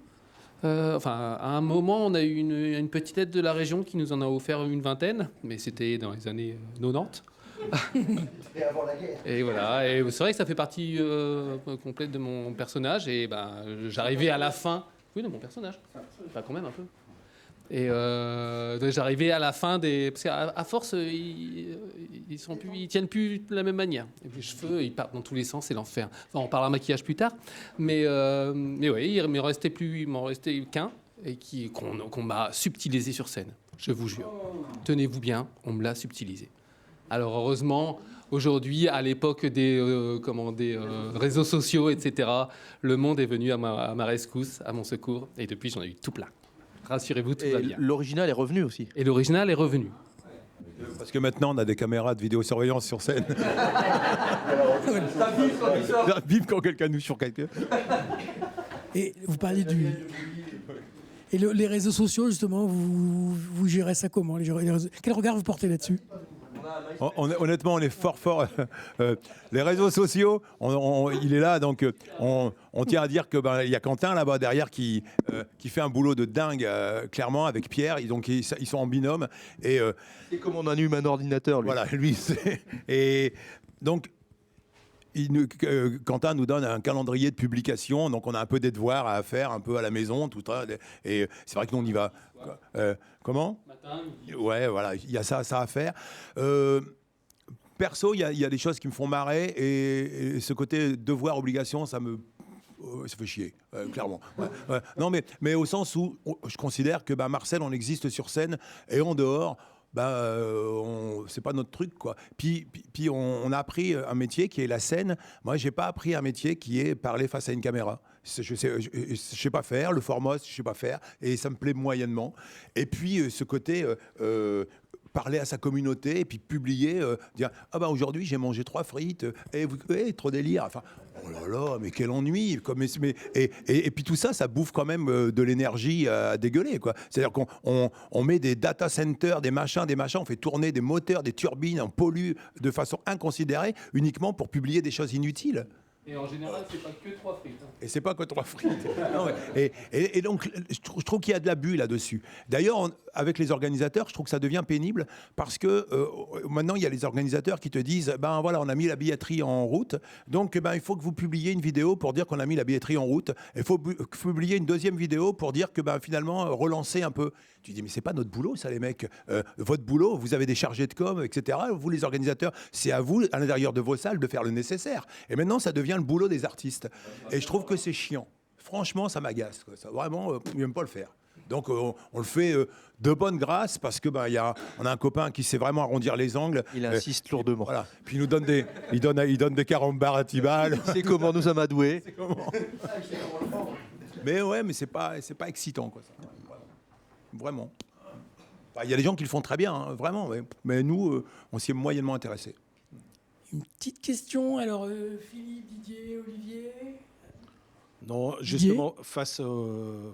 Enfin, à un moment, on a eu une petite aide de la région qui nous en a offert une vingtaine, mais c'était dans les années 90. Et avant la guerre. Et voilà, et c'est vrai que ça fait partie complète de mon personnage, et j'arrivais à la fin. Oui, de mon personnage. Enfin, quand même un peu. Et j'arrivais à la fin des. Parce qu'à force, ils tiennent plus de la même manière. Et les cheveux, ils partent dans tous les sens, c'est l'enfer. Enfin, on parlera maquillage plus tard. Mais oui, il m'en restait qu'un, et qu'on m'a subtilisé sur scène. Je vous jure. Tenez-vous bien, on me l'a subtilisé. Alors heureusement, aujourd'hui, à l'époque des réseaux sociaux, etc., le monde est venu à ma rescousse, à mon secours, et depuis, j'en ai eu tout plein. Rassurez-vous, tout va bien. L'original est revenu aussi. Et l'original est revenu. Parce que maintenant, on a des caméras de vidéosurveillance sur scène. Ça bip quand quelqu'un nous sur quelqu'un. Et vous parliez Et les réseaux sociaux, justement, vous gérez ça comment, les réseaux... Quel regard vous portez là-dessus? Honnêtement, on est fort. Les réseaux sociaux, il est là, donc on tient à dire que il y a Quentin là-bas derrière qui fait un boulot de dingue, clairement, avec Pierre. Donc ils sont en binôme. Et c'est comme on allume un ordinateur, lui. Voilà, lui. Et donc. Quentin nous donne un calendrier de publication, donc on a un peu des devoirs à faire, un peu à la maison, tout ça. Et c'est vrai que nous on y va. Comment ? Matin. Ouais, voilà, il y a ça à faire. Perso, il y a des choses qui me font marrer, et ce côté devoir-obligation, ça fait chier, clairement. Ouais. Non, mais au sens où je considère que Marcel, on existe sur scène et en dehors. C'est pas notre truc, quoi. Puis on a appris un métier qui est la scène. Moi, j'ai pas appris un métier qui est parler face à une caméra. Je sais pas faire, le formos, je sais pas faire, et ça me plaît moyennement. Et puis ce côté parler à sa communauté, et puis publier, dire aujourd'hui j'ai mangé 3 frites, trop délire. Enfin, oh là là, mais quel ennui. Et puis tout ça, ça bouffe quand même de l'énergie à dégueuler, quoi. C'est-à-dire qu'on met des data centers, des machins, on fait tourner des moteurs, des turbines, on pollue de façon inconsidérée uniquement pour publier des choses inutiles. Et en général, c'est pas que 3 frites. Et c'est pas que 3 frites. Non, et donc, je trouve qu'il y a de l'abus là-dessus. D'ailleurs, avec les organisateurs, je trouve que ça devient pénible parce que maintenant, il y a les organisateurs qui te disent voilà, on a mis la billetterie en route. Donc, il faut que vous publiez une vidéo pour dire qu'on a mis la billetterie en route. Il faut publier une deuxième vidéo pour dire que finalement, relancer un peu. Tu dis, mais c'est pas notre boulot, ça, les mecs. Votre boulot, vous avez des chargés de com, etc. Vous, les organisateurs, c'est à vous, à l'intérieur de vos salles, de faire le nécessaire. Et maintenant, ça devient le boulot des artistes. Et je trouve que c'est chiant. Franchement, ça m'agace, quoi. Ça, vraiment, ils n'aiment pas le faire. Donc, on le fait de bonne grâce parce que on a un copain qui sait vraiment arrondir les angles. Il insiste lourdement. Voilà. Puis il nous donne il donne des carambars à Tibal. C'est comment nous amadouer. Mais ouais, mais c'est pas excitant, quoi. Ça. Vraiment. Il y a des gens qui le font très bien, hein, vraiment. Mais nous, on s'y est moyennement intéressés. Une petite question, alors Philippe, Didier, Olivier. Non, justement, face aux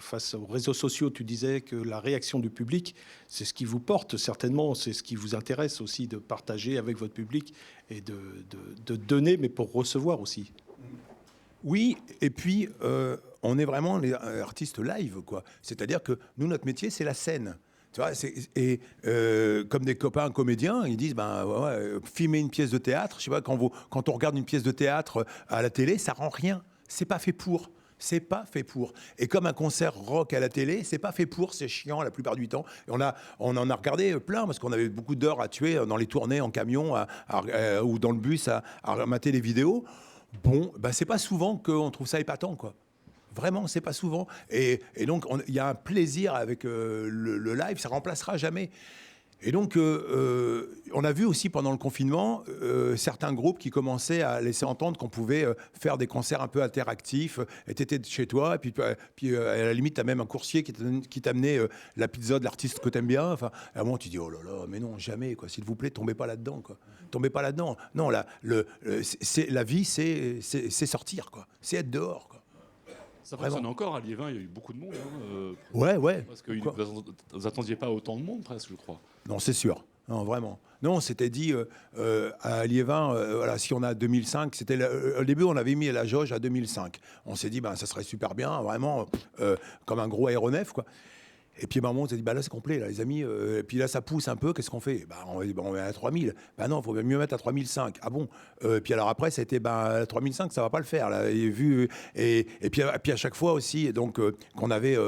réseaux sociaux, tu disais que la réaction du public, c'est ce qui vous porte certainement, c'est ce qui vous intéresse aussi de partager avec votre public et de donner, mais pour recevoir aussi. Oui, et puis on est vraiment les artistes live, quoi. C'est-à-dire que nous, notre métier, c'est la scène. Tu vois, comme des copains comédiens, ils disent filmer une pièce de théâtre. Je sais pas, quand on regarde une pièce de théâtre à la télé, ça rend rien. C'est pas fait pour. C'est pas fait pour. Et comme un concert rock à la télé, c'est pas fait pour, c'est chiant la plupart du temps. Et on en a regardé plein parce qu'on avait beaucoup d'heures à tuer dans les tournées en camion ou dans le bus à mater les vidéos. bon, bah, c'est pas souvent qu'on trouve ça épatant, quoi. Vraiment, c'est pas souvent. Et donc, il y a un plaisir avec le live, ça remplacera jamais. Et donc, on a vu aussi pendant le confinement certains groupes qui commençaient à laisser entendre qu'on pouvait faire des concerts un peu interactifs. Et tu étais chez toi, et puis à la limite, tu as même un coursier qui t'amenait la pizza de l'artiste que tu aimes bien. Enfin, à un moment, tu dis, oh là là, mais non, jamais, quoi. S'il vous plaît, tombez pas là-dedans, quoi. Tombez pas là-dedans. Non, la vie, c'est sortir, quoi. C'est être dehors, quoi. Ça fonctionne encore à Liévin, il y a eu beaucoup de monde. Ouais. Parce que vous attendiez pas autant de monde, presque, je crois. Non, c'est sûr. Non, vraiment. Non, on s'était dit à Liévin, voilà, si on a 2005, au début, on avait mis la jauge à 2005. On s'est dit, ça serait super bien, vraiment, comme un gros aéronef, quoi. Et puis, on s'est dit, là, c'est complet, là, les amis. Et puis là, ça pousse un peu. Qu'est-ce qu'on fait? On met à 3000. Non, il faut mieux mettre à 3005. Ah bon? Puis alors après, ça a été, à 3005, ça va pas le faire, là. Et puis à chaque fois aussi, donc, qu'on avait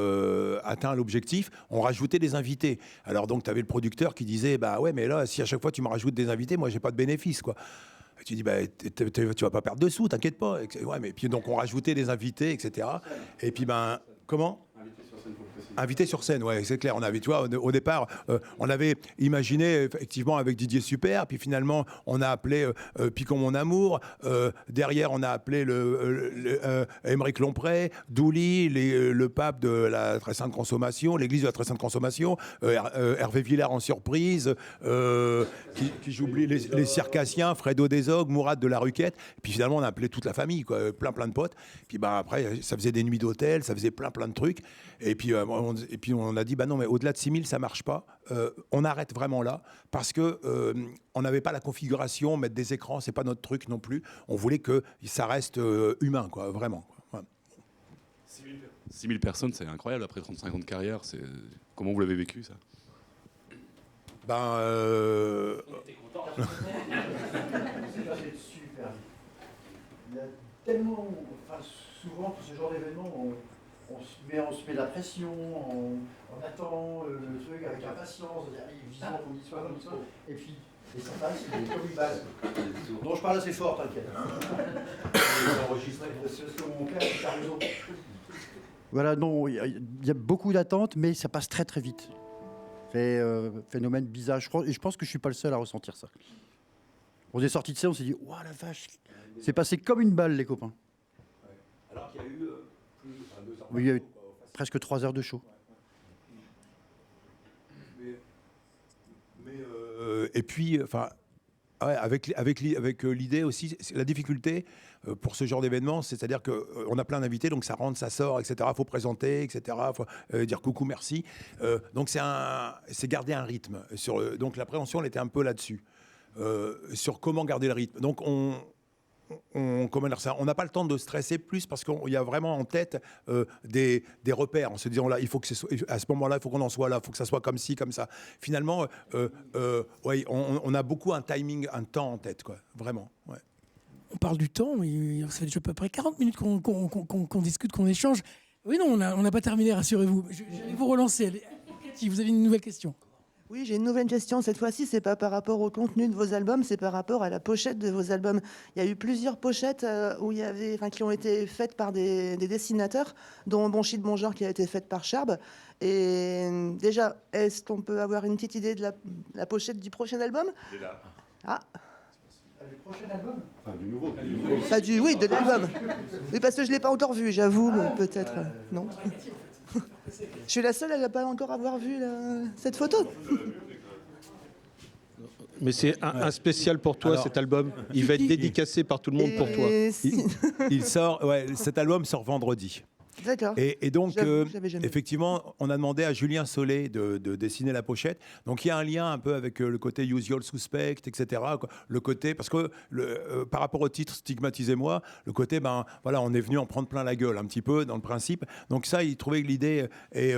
atteint l'objectif, on rajoutait des invités. Alors, donc, tu avais le producteur qui disait, ouais, mais là, si à chaque fois tu me rajoutes des invités, moi, j'ai pas de bénéfice, quoi. Et tu dis, tu vas pas perdre de sous, t'inquiète pas. Ouais, mais puis donc, on rajoutait des invités, etc. Et puis, comment? Invité sur scène, ouais, c'est clair. On avait, tu vois, au départ, on avait imaginé effectivement avec Didier Super, puis finalement, on a appelé Picon Mon Amour. Derrière, on a appelé Émeric Lompré, Douli, le pape de la Très Sainte Consommation, l'église de la Très Sainte Consommation, Hervé Villard en surprise, qui j'oublie, les Circassiens, Fredo Desog, Mourad de la Ruquette. Et puis finalement, on a appelé toute la famille, quoi, plein de potes. Puis après, ça faisait des nuits d'hôtel, ça faisait plein de trucs. Et puis on a dit, non, mais au-delà de 6000, ça marche pas. On arrête vraiment là, parce que on n'avait pas la configuration, mettre des écrans, c'est pas notre truc non plus. On voulait que ça reste humain, quoi, vraiment. Ouais. 6000 personnes, c'est incroyable après 35 ans de carrière. Comment vous l'avez vécu, ça? On était contents. C'est super. Il y a tellement, souvent, pour ce genre d'événement, on se met la pression, on attend le truc avec impatience, vivement qu'on y soit. Et puis, ça passe, c'est comme une balle. Dont je parle assez fort, t'inquiète. Voilà, non, il y a beaucoup d'attentes, mais ça passe très très vite. Phénomène bizarre. Je pense que je ne suis pas le seul à ressentir ça. On est sorti de ça, on s'est dit, waouh la vache, c'est passé comme une balle, les copains. Alors qu'il y a eu oui, il y a eu presque 3 heures de show. Et puis, avec l'idée aussi, la difficulté pour ce genre d'événement, c'est-à-dire qu'on a plein d'invités, donc ça rentre, ça sort, etc. Il faut présenter, etc. Il faut dire coucou, merci. Donc c'est garder un rythme. Donc l'appréhension, elle était un peu là-dessus, sur comment garder le rythme. Donc on n'a pas le temps de stresser plus parce qu'il y a vraiment en tête des repères en se disant là, il faut que à ce moment-là, il faut qu'on en soit là, il faut que ça soit comme ci, comme ça. Finalement, on a beaucoup un timing, un temps en tête, quoi, vraiment. Ouais. On parle du temps, ça fait déjà à peu près 40 minutes qu'on discute, qu'on échange. Oui, non, on n'a pas terminé, rassurez-vous. J'allais vous relancer. Si vous avez une nouvelle question. Oui, j'ai une nouvelle question. Cette fois-ci, c'est pas par rapport au contenu de vos albums, c'est par rapport à la pochette de vos albums. Il y a eu plusieurs pochettes qui ont été faites par des dessinateurs, dont Bon Shit Bon Genre qui a été faite par Charb. Et déjà, est-ce qu'on peut avoir une petite idée de la pochette du prochain album? Ah. Du prochain album? Enfin, du nouveau. Oui, de l'album. Oui, parce que je ne l'ai pas encore vu, j'avoue, peut-être. Non. Je suis la seule à ne pas encore avoir vu cette photo. Mais c'est un spécial pour toi. Alors, cet album. Il va être dédicacé par tout le monde pour toi. Il sort, cet album sort vendredi. D'accord. Et donc, effectivement, on a demandé à Julien Solé de dessiner la pochette. Donc, il y a un lien un peu avec le côté Usual Suspect, etc. Le côté, parce que par rapport au titre Stigmatisez-moi, le côté, on est venu en prendre plein la gueule un petit peu dans le principe. Donc ça, il trouvait que l'idée et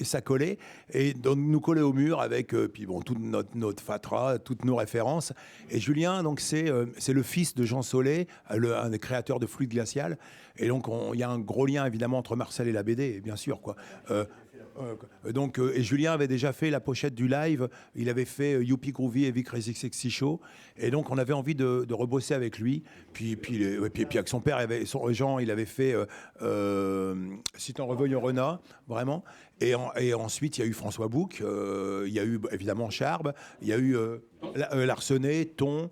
ça collait. Et donc, nous coller au mur avec toute notre fatras, toutes nos références. Et Julien, donc c'est le fils de Jean Solé, un des créateurs de Fluide Glacial. Et donc, il y a un gros lien, évidemment, entre Marcel et la BD, bien sûr, quoi. Et Julien avait déjà fait la pochette du live. Il avait fait Youpi Groovy et Vic Crazy Sexy Show. Et donc, on avait envie de rebosser avec lui. Puis avec son père, Jean, il avait fait Si t'en revoyons Renat, vraiment. Et ensuite, il y a eu François Bouc. Il y a eu évidemment Charb. Il y a eu Larsenet, Ton,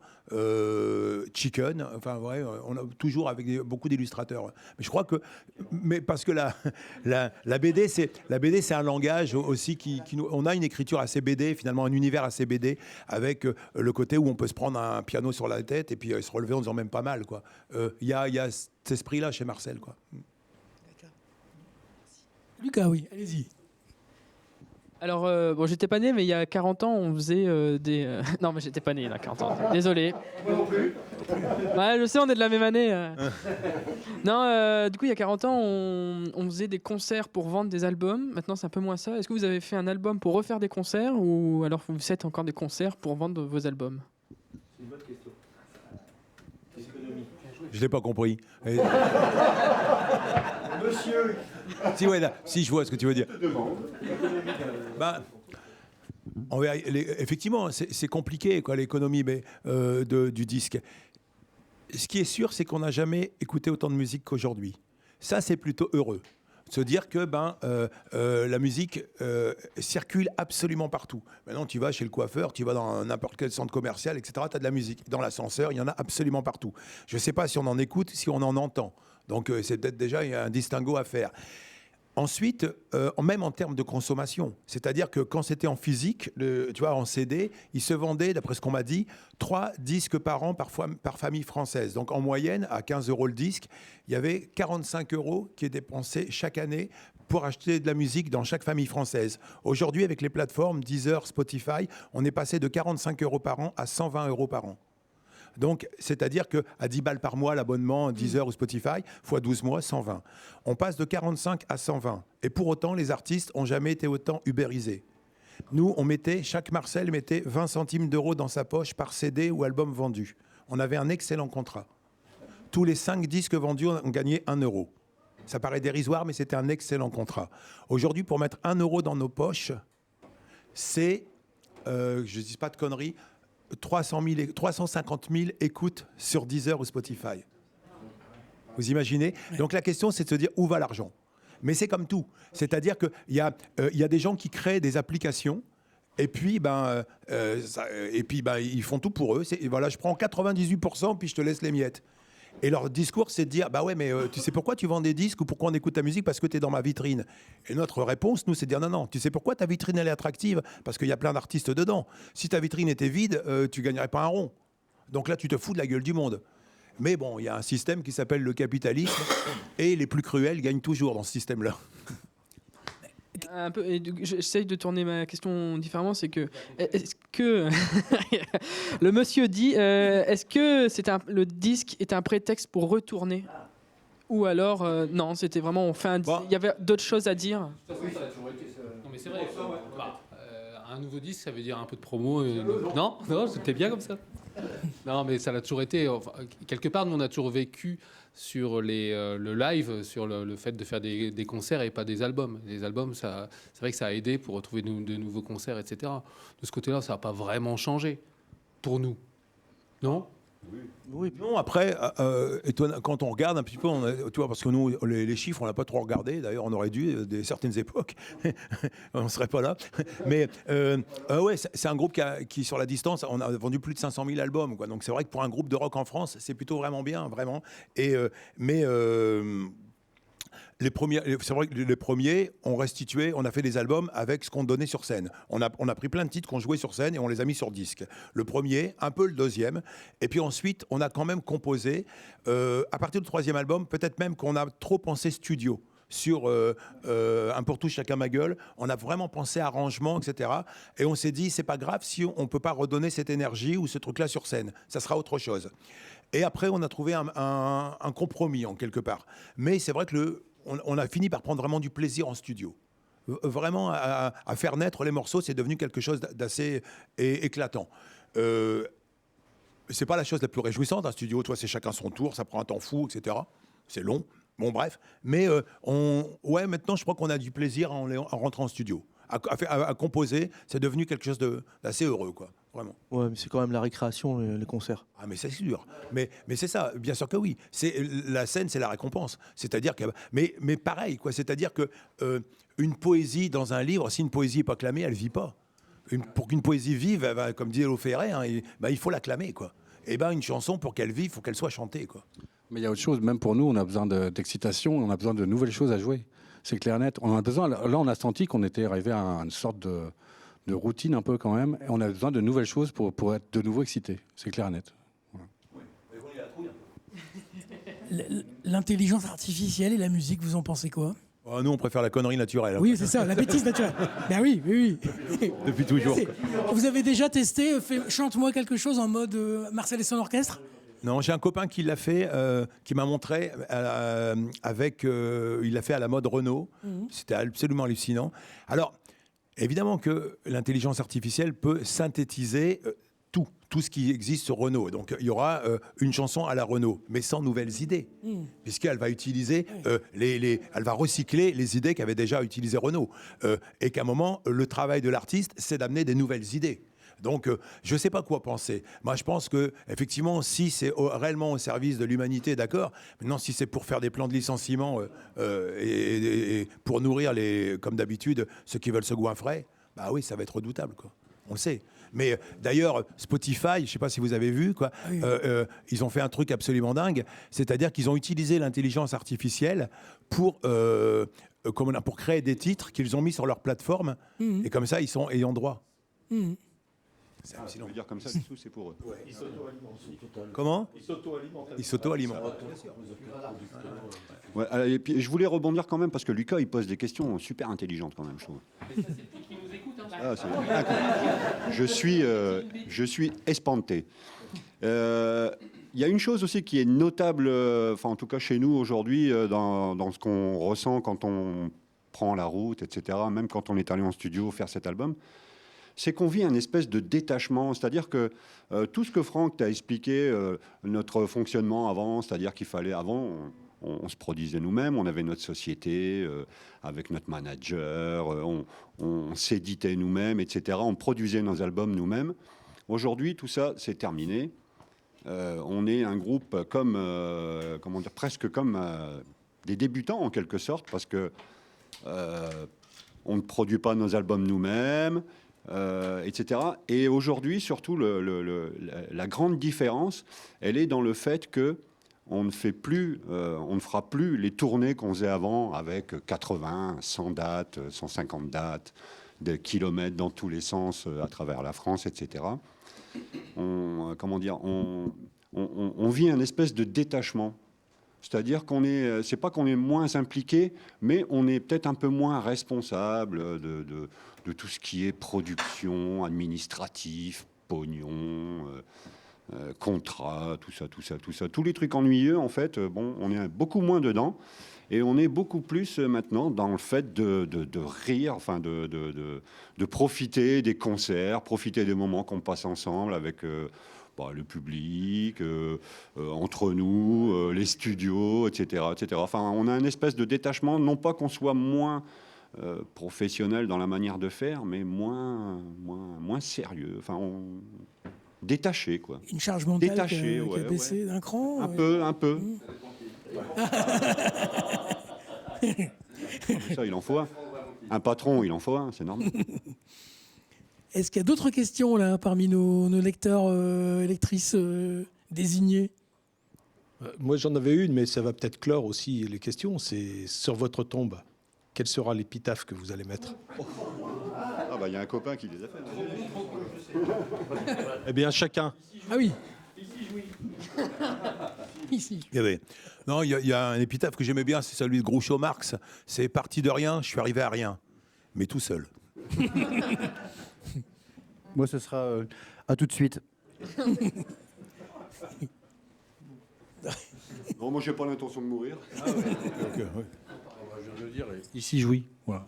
Chicken. Enfin, ouais, on a toujours avec beaucoup d'illustrateurs. Mais je crois que, parce que la BD, c'est un langage aussi on a une écriture assez BD, finalement un univers assez BD, avec le côté où on peut se prendre un piano sur la tête et puis se relever en disant même pas mal, quoi. Il y a cet esprit-là chez Marcel, quoi. Lucas, oui, allez-y. Alors, bon, j'étais pas né, mais il y a 40 ans, on faisait des... Non, mais j'étais pas né il y a 40 ans. Désolé. Moi non plus. Ouais, je sais, on est de la même année. Non, du coup, il y a 40 ans, on faisait des concerts pour vendre des albums. Maintenant, c'est un peu moins ça. Est-ce que vous avez fait un album pour refaire des concerts ou alors vous faites encore des concerts pour vendre vos albums? C'est une bonne question. Je l'ai pas compris. Monsieur. Si je vois ce que tu veux dire. Effectivement, c'est compliqué, quoi, l'économie du disque. Ce qui est sûr, c'est qu'on n'a jamais écouté autant de musique qu'aujourd'hui. Ça, c'est plutôt heureux. Se dire que la musique circule absolument partout. Maintenant, tu vas chez le coiffeur, tu vas dans n'importe quel centre commercial, etc. Tu as de la musique. Dans l'ascenseur, il y en a absolument partout. Je ne sais pas si on en écoute, si on en entend. Donc, c'est peut-être déjà un distinguo à faire. Ensuite, même en termes de consommation, c'est-à-dire que quand c'était en physique, tu vois, en CD, il se vendait, d'après ce qu'on m'a dit, 3 disques par an par famille française. Donc en moyenne, à 15 € le disque, il y avait 45 € qui est dépensé chaque année pour acheter de la musique dans chaque famille française. Aujourd'hui, avec les plateformes Deezer, Spotify, on est passé de 45 € par an à 120 € par an. Donc, c'est-à-dire qu'à 10 balles par mois, l'abonnement Deezer ou Spotify, fois 12 mois, 120. On passe de 45 à 120. Et pour autant, les artistes n'ont jamais été autant ubérisés. Nous, chaque Marcel mettait 20 centimes d'euros dans sa poche par CD ou album vendu. On avait un excellent contrat. Tous les 5 disques vendus, on gagnait 1 €. Ça paraît dérisoire, mais c'était un excellent contrat. Aujourd'hui, pour mettre 1 € dans nos poches, c'est, je ne dis pas de conneries, 350 000 écoutes sur Deezer ou Spotify. Vous imaginez? Donc la question, c'est de se dire où va l'argent. Mais c'est comme tout. C'est-à-dire qu'il y a des gens qui créent des applications et puis, ils font tout pour eux. Voilà, je prends 98% puis je te laisse les miettes. Et leur discours, c'est de dire, bah ouais, mais tu sais pourquoi tu vends des disques ou pourquoi on écoute ta musique? Parce que tu es dans ma vitrine. Et notre réponse, nous, c'est de dire, non, tu sais pourquoi ta vitrine, elle est attractive? Parce qu'il y a plein d'artistes dedans. Si ta vitrine était vide, tu gagnerais pas un rond. Donc là, tu te fous de la gueule du monde. Mais bon, il y a un système qui s'appelle le capitalisme et les plus cruels gagnent toujours dans ce système-là. J'essaye de tourner ma question différemment, c'est que est-ce que le monsieur dit est-ce que le disque est un prétexte pour retourner ou alors non, c'était vraiment il y avait d'autres choses à dire. Non mais c'est vrai. Un nouveau disque, ça veut dire un peu de promo. Non, c'était bien comme ça. Non, mais ça l'a toujours été. Enfin, quelque part, nous, on a toujours vécu sur le live, sur le fait de faire des concerts et pas des albums. Les albums, c'est vrai que ça a aidé pour retrouver de nouveaux concerts, etc. De ce côté-là, ça n'a pas vraiment changé pour nous. Non ? Oui. Non, après, quand on regarde un petit peu, tu vois, parce que nous, les chiffres, on l'a pas trop regardé. D'ailleurs, on aurait dû, certaines époques, on ne serait pas là. Mais ouais, c'est un groupe qui, sur la distance, on a vendu plus de 500 000 albums. Quoi. Donc c'est vrai que pour un groupe de rock en France, c'est plutôt vraiment bien, vraiment. C'est vrai que les premiers, on restituait, on a fait des albums avec ce qu'on donnait sur scène. On a pris plein de titres qu'on jouait sur scène et on les a mis sur disque. Le premier, un peu le deuxième. Et puis ensuite, on a quand même composé, à partir du troisième album, peut-être même qu'on a trop pensé studio. Sur Un pour tous, chacun ma gueule. On a vraiment pensé arrangement, etc. Et on s'est dit, c'est pas grave si on peut pas redonner cette énergie ou ce truc-là sur scène. Ça sera autre chose. Et après, on a trouvé un compromis, en quelque part. Mais c'est vrai que on a fini par prendre vraiment du plaisir en studio. Vraiment, à faire naître les morceaux, c'est devenu quelque chose d'assez éclatant. C'est pas la chose la plus réjouissante, un studio, toi, c'est chacun son tour, ça prend un temps fou, etc. C'est long. Bon, bref. Mais maintenant, je crois qu'on a du plaisir en rentrant en studio. À composer, c'est devenu quelque chose d'assez heureux, quoi. Vraiment. Ouais, mais c'est quand même la récréation, les concerts. Ah, mais c'est sûr. Mais c'est ça, bien sûr que oui. La scène, c'est la récompense. C'est-à-dire que, mais pareil, quoi. C'est-à-dire que une poésie dans un livre, si une poésie n'est pas clamée, elle vit pas. Pour qu'une poésie vive, comme disait Léo Ferré, hein, il faut la clamer, quoi. Et une chanson, pour qu'elle vive, il faut qu'elle soit chantée, quoi. Mais il y a autre chose. Même pour nous, on a besoin d'excitation, on a besoin de nouvelles choses à jouer. C'est clair net. On en a besoin. Là, on a senti qu'on était arrivé à une sorte de routine un peu quand même. Et on a besoin de nouvelles choses pour être de nouveau excité. C'est clair net. Voilà. L'intelligence artificielle et la musique, vous en pensez quoi? Nous, on préfère la connerie naturelle. Oui, c'est ça, la bêtise naturelle. Ben oui. Depuis toujours. Vous avez déjà testé chante-moi quelque chose en mode Marcel et son orchestre? Non, j'ai un copain qui l'a fait, qui m'a montré il l'a fait à la mode Renault. C'était absolument hallucinant. Alors, évidemment que l'intelligence artificielle peut synthétiser tout ce qui existe sur Renault. Donc, il y aura une chanson à la Renault, mais sans nouvelles idées, puisqu'elle va utiliser elle va recycler les idées qu'avait déjà utilisées Renault, et qu'à un moment, le travail de l'artiste, c'est d'amener des nouvelles idées. Donc, je ne sais pas quoi penser. Moi, je pense que, effectivement, si c'est réellement au service de l'humanité, d'accord. Maintenant, si c'est pour faire des plans de licenciement et pour nourrir, comme d'habitude, ceux qui veulent se goinfrer, bah oui, ça va être redoutable, quoi. On le sait. Mais d'ailleurs, Spotify, je ne sais pas si vous avez vu, quoi, ils ont fait un truc absolument dingue. C'est-à-dire qu'ils ont utilisé l'intelligence artificielle pour créer des titres qu'ils ont mis sur leur plateforme. Et comme ça, ils sont ayant droit. Ça veut dire comme ça, les sous, c'est pour eux. Ouais. Ils s'auto-alimentent. Comment ? Ils s'auto-alimentent. Ouais, et puis, je voulais rebondir quand même, parce que Lucas, il pose des questions super intelligentes quand même, je trouve. Je suis espanté. Il y a une chose aussi qui est notable, en tout cas chez nous aujourd'hui, dans ce qu'on ressent quand on prend la route, etc., même quand on est allé en studio faire cet album, c'est qu'on vit un espèce de détachement. C'est-à-dire que tout ce que Franck t'a expliqué, notre fonctionnement avant, c'est-à-dire qu'il fallait, avant, on se produisait nous-mêmes, on avait notre société avec notre manager, on s'éditait nous-mêmes, etc. On produisait nos albums nous-mêmes. Aujourd'hui, tout ça, c'est terminé. On est un groupe presque comme des débutants, en quelque sorte, parce que on ne produit pas nos albums nous-mêmes, etc. Et aujourd'hui, surtout, la grande différence, elle est dans le fait que on ne fera plus les tournées qu'on faisait avant avec 80, 100 dates, 150 dates, des kilomètres dans tous les sens à travers la France, etc. On vit un espèce de détachement. C'est-à-dire c'est pas qu'on est moins impliqué, mais on est peut-être un peu moins responsable de tout ce qui est production, administratif, pognon, contrat, tout ça. Tous les trucs ennuyeux, en fait, on est beaucoup moins dedans. Et on est beaucoup plus maintenant dans le fait de rire, de profiter des concerts, profiter des moments qu'on passe ensemble avec le public, entre nous, les studios, etc., etc. Enfin, on a une espèce de détachement, non pas qu'on soit moins professionnel dans la manière de faire, mais moins sérieux. Enfin, détaché, quoi. Une charge mentale détaché, qui a baissé d'un cran. Un peu. Ça, il en faut un. Un patron, il en faut un, c'est normal. Est-ce qu'il y a d'autres questions là parmi nos lecteurs, lectrices désignés? Moi, j'en avais une, mais ça va peut-être clore aussi les questions. C'est sur votre tombe, quelle sera l'épitaphe que vous allez mettre? Ah bah, il y a un copain qui les a fait. Eh bien, chacun. Ah oui. Ici. Non, il y a un épitaphe que j'aimais bien, c'est celui de Groucho Marx. C'est parti de rien, je suis arrivé à rien, mais tout seul. Moi, ce sera à tout de suite. Non, moi, j'ai pas l'intention de mourir. Ah ouais. Je veux dire, ici, jouis. Voilà.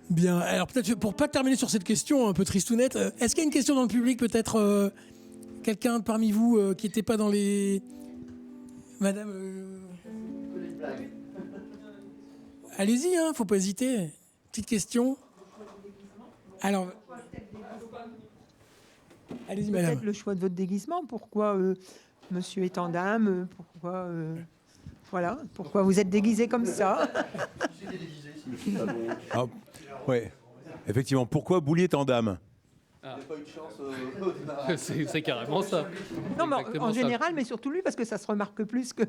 Bien. Alors, peut-être pour pas terminer sur cette question un peu tristounette, est-ce qu'il y a une question dans le public, peut-être quelqu'un parmi vous qui n'était pas dans les... Madame allez-y, hein, faut pas hésiter. Petite question. Alors, allez-y, madame. Peut-être le choix de votre déguisement. Pourquoi monsieur est en dame? Voilà, pourquoi vous êtes déguisé comme ça? Ah, ouais. Effectivement, pourquoi Bouli est en dame? C'est carrément ça. Non, mais Exactement en ça. général, mais surtout lui, parce que ça se remarque plus que...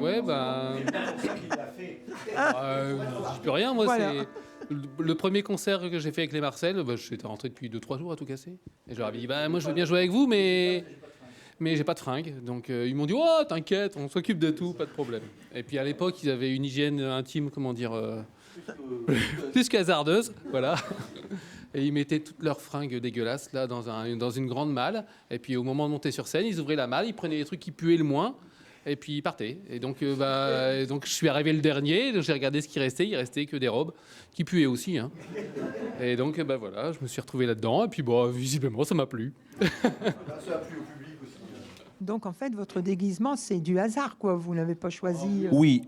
Ouais, je peux rien, moi. Voilà. C'est le premier concert que j'ai fait avec les Marcel. J'étais rentré depuis 2-3 jours à tout casser. Et je leur ai dit, moi, je veux bien jouer avec vous, mais j'ai pas de fringues. Donc, ils m'ont dit, oh, t'inquiète, on s'occupe de tout, pas de problème. Et puis, à l'époque, ils avaient une hygiène intime, comment dire, plus qu'hasardeuse, voilà. Et ils mettaient toutes leurs fringues dégueulasses là dans une grande malle. Et puis au moment de monter sur scène, ils ouvraient la malle, ils prenaient les trucs qui puaient le moins, et puis ils partaient. Et donc, donc je suis arrivé le dernier, donc j'ai regardé ce qui restait. Il restait que des robes qui puaient aussi. Hein. Et donc voilà, je me suis retrouvé là-dedans. Et puis visiblement, ça m'a plu. Donc en fait, votre déguisement, c'est du hasard, quoi. Vous n'avez pas choisi... Oui.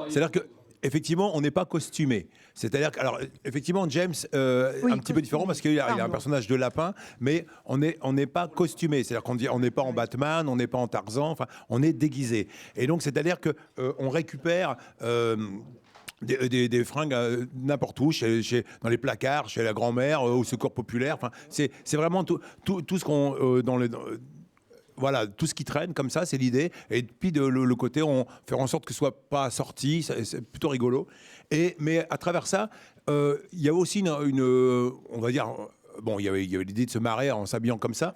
C'est-à-dire que effectivement, on n'est pas costumé. C'est-à-dire que, alors, effectivement, James, un petit peu différent parce qu'il y a un personnage de lapin, mais on n'est pas costumé. C'est-à-dire qu'on n'est pas en Batman, on n'est pas en Tarzan, enfin, on est déguisé. Et donc, c'est-à-dire que on récupère. Des fringues n'importe où, dans les placards, chez la grand-mère, au secours populaire. Enfin, c'est vraiment tout ce qu'on voilà, tout ce qui traîne comme ça, c'est l'idée. Et puis le côté, on fait en sorte que ce soit pas sorti, c'est plutôt rigolo. Mais à travers ça, il y a aussi on va dire, bon, il y avait l'idée de se marrer en s'habillant comme ça.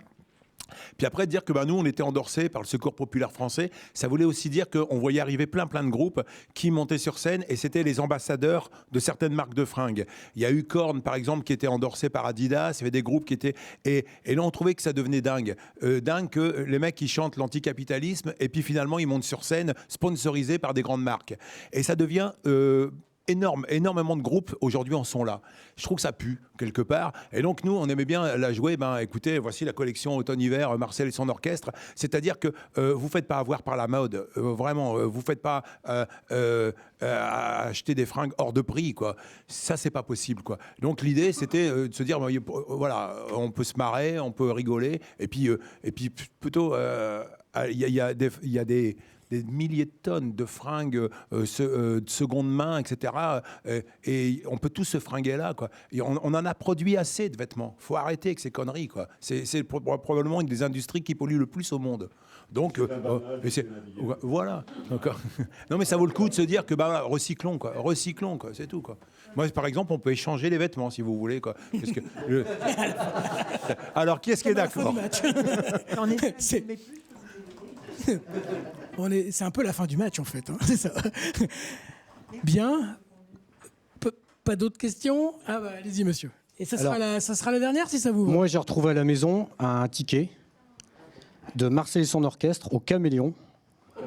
Puis après, de dire que nous, on était endorsés par le Secours populaire français, ça voulait aussi dire qu'on voyait arriver plein de groupes qui montaient sur scène et c'était les ambassadeurs de certaines marques de fringues. Il y a eu Korn, par exemple, qui était endorsé par Adidas, il y avait des groupes qui étaient... Et là, on trouvait que ça devenait dingue. Dingue que les mecs qui chantent l'anticapitalisme et puis finalement, ils montent sur scène sponsorisés par des grandes marques. Et ça devient... énormément de groupes aujourd'hui en sont là. Je trouve que ça pue quelque part. Et donc nous, on aimait bien la jouer. Écoutez, voici la collection automne-hiver Marcel et son orchestre. C'est-à-dire que vous faites pas avoir par la mode. Vraiment, vous faites pas acheter des fringues hors de prix, quoi. Ça, c'est pas possible, quoi. Donc l'idée, c'était de se dire, voilà, on peut se marrer, on peut rigoler. Et puis plutôt, il y a des milliers de tonnes de fringues de seconde main, etc. Et on peut tous se fringuer là, quoi. Et on en a produit assez de vêtements. Faut arrêter avec ces conneries, quoi. C'est probablement une des industries qui pollue le plus au monde. Donc, voilà. Donc, non, mais ça vaut le coup de se dire que recyclons, quoi. Recyclons, quoi. C'est tout, quoi. Moi, par exemple, on peut échanger les vêtements si vous voulez, quoi. Parce que alors, qui est-ce qui est d'accord? C'est un peu la fin du match en fait, hein. C'est ça. Bien. Pas d'autres questions? Allez-y monsieur. Et ça sera la dernière si ça vous va. Moi j'ai retrouvé à la maison un ticket de Marcel et son orchestre au Caméléon,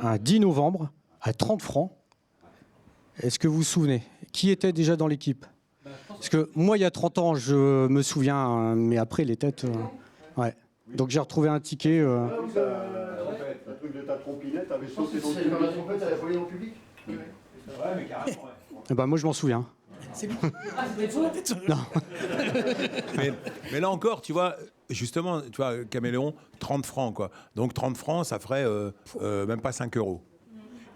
un 10 novembre à 30 francs. Est-ce que vous vous souvenez? Qui était déjà dans l'équipe? Parce que moi il y a 30 ans je me souviens, mais après les têtes... ouais. Donc j'ai retrouvé un ticket... de ta trompinette avait sauté dans le public. La trompette, elle a volé dans le public. Ouais, mais carrément. Moi, je m'en souviens. C'est lui. Non. mais là encore, tu vois, justement, tu vois, Caméléon, 30 francs, quoi. Donc 30 francs, ça ferait même pas 5 euros.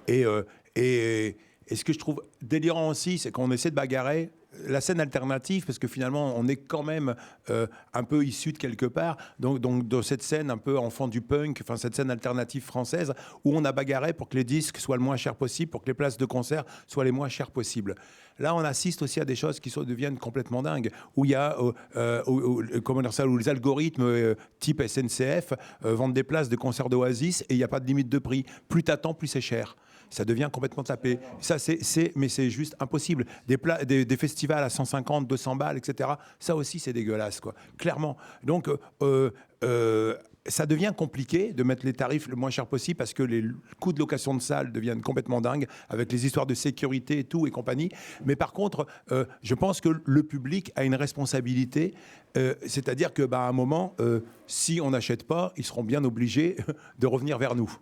Et ce que je trouve délirant aussi, c'est qu'on essaie de bagarrer la scène alternative, parce que finalement, on est quand même un peu issu de quelque part, donc de cette scène un peu enfant du punk, enfin cette scène alternative française, où on a bagarré pour que les disques soient le moins chers possible, pour que les places de concert soient les moins chères possibles. Là, on assiste aussi à des choses qui deviennent complètement dingues, où il y a, où les algorithmes type SNCF vendent des places de concert d'Oasis et il n'y a pas de limite de prix. Plus t'attends, plus c'est cher. Ça devient complètement tapé. Ça, mais c'est juste impossible. Des festivals à 150, 200 balles, etc. Ça aussi, c'est dégueulasse, quoi. Clairement. Donc, ça devient compliqué de mettre les tarifs le moins cher possible parce que les coûts de location de salles deviennent complètement dingues avec les histoires de sécurité et tout et compagnie. Mais par contre, je pense que le public a une responsabilité. C'est-à-dire que, à un moment, si on n'achète pas, ils seront bien obligés de revenir vers nous.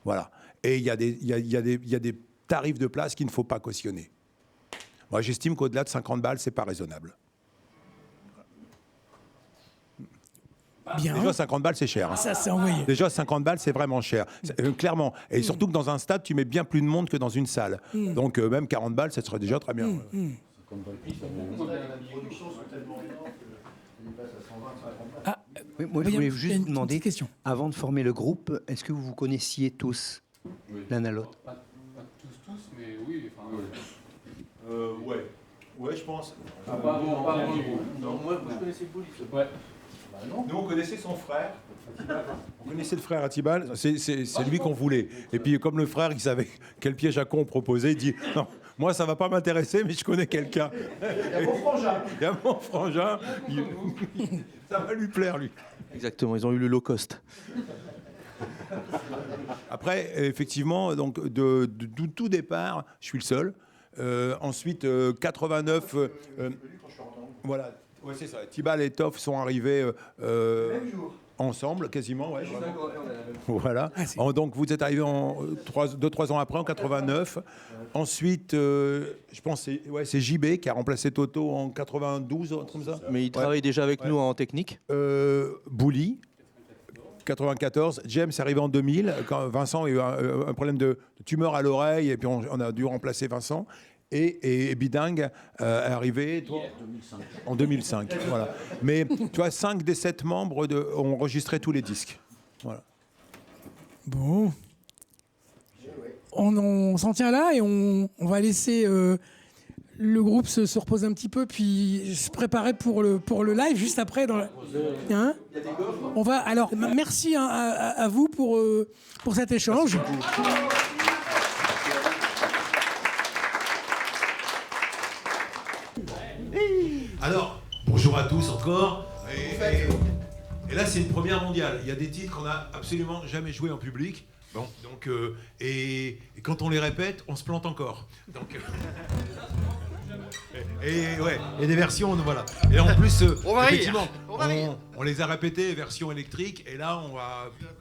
Voilà. Et il y a des tarifs de place qu'il ne faut pas cautionner. Moi, j'estime qu'au-delà de 50 balles, c'est pas raisonnable. Bien. Déjà, 50 balles, c'est cher. Hein. Ça, c'est envoyé. Déjà, 50 balles, c'est vraiment cher. Clairement. Et surtout que dans un stade, tu mets bien plus de monde que dans une salle. Donc, même 40 balles, ça serait déjà très bien. Oui, moi, je voulais juste vous demander, avant de former le groupe, est-ce que vous vous connaissiez tous l'un à l'autre? Pas tous, mais oui. Ouais, je pense. Non, moi, je connaissais Bouli. Ouais. Nous, on connaissait son frère. On connaissait le frère Attibal. C'est lui qu'on voulait. Et puis, comme le frère, il savait quel piège à con on proposait, il dit non, moi, ça va pas m'intéresser, mais je connais quelqu'un. Il y a mon frangin. Il y a mon frangin. Ça va lui plaire, lui. Exactement, ils ont eu le low cost. Après, effectivement, donc, de tout départ, je suis le seul. Ensuite, 89. Voilà. Ouais, c'est ça. Tibal et Toff sont arrivés ensemble, quasiment. Ouais. Voilà. Donc vous êtes arrivés 2-3 ans après, en 89. Ensuite, je pense que c'est JB qui a remplacé Toto en 92, comme ça. Mais il travaille déjà avec nous en technique. Bouli, 94. James est arrivé en 2000, quand Vincent a eu un problème de tumeur à l'oreille, et puis on a dû remplacer Vincent. Et Bidingue est arrivé en 2005. Voilà. Mais tu vois, 5 des 7 membres ont enregistré tous les disques. Voilà. Bon. On s'en tient là et on va laisser le groupe se reposer un petit peu, puis se préparer pour le live juste après. Hein, on va, alors, merci à vous pour cet échange. Alors, bonjour à tous encore. Et là, c'est une première mondiale. Il y a des titres qu'on n'a absolument jamais joués en public. Bon, donc, et quand on les répète, on se plante encore. Donc, et des versions, voilà. Et en plus, effectivement, on les a répétées version électrique. Et là,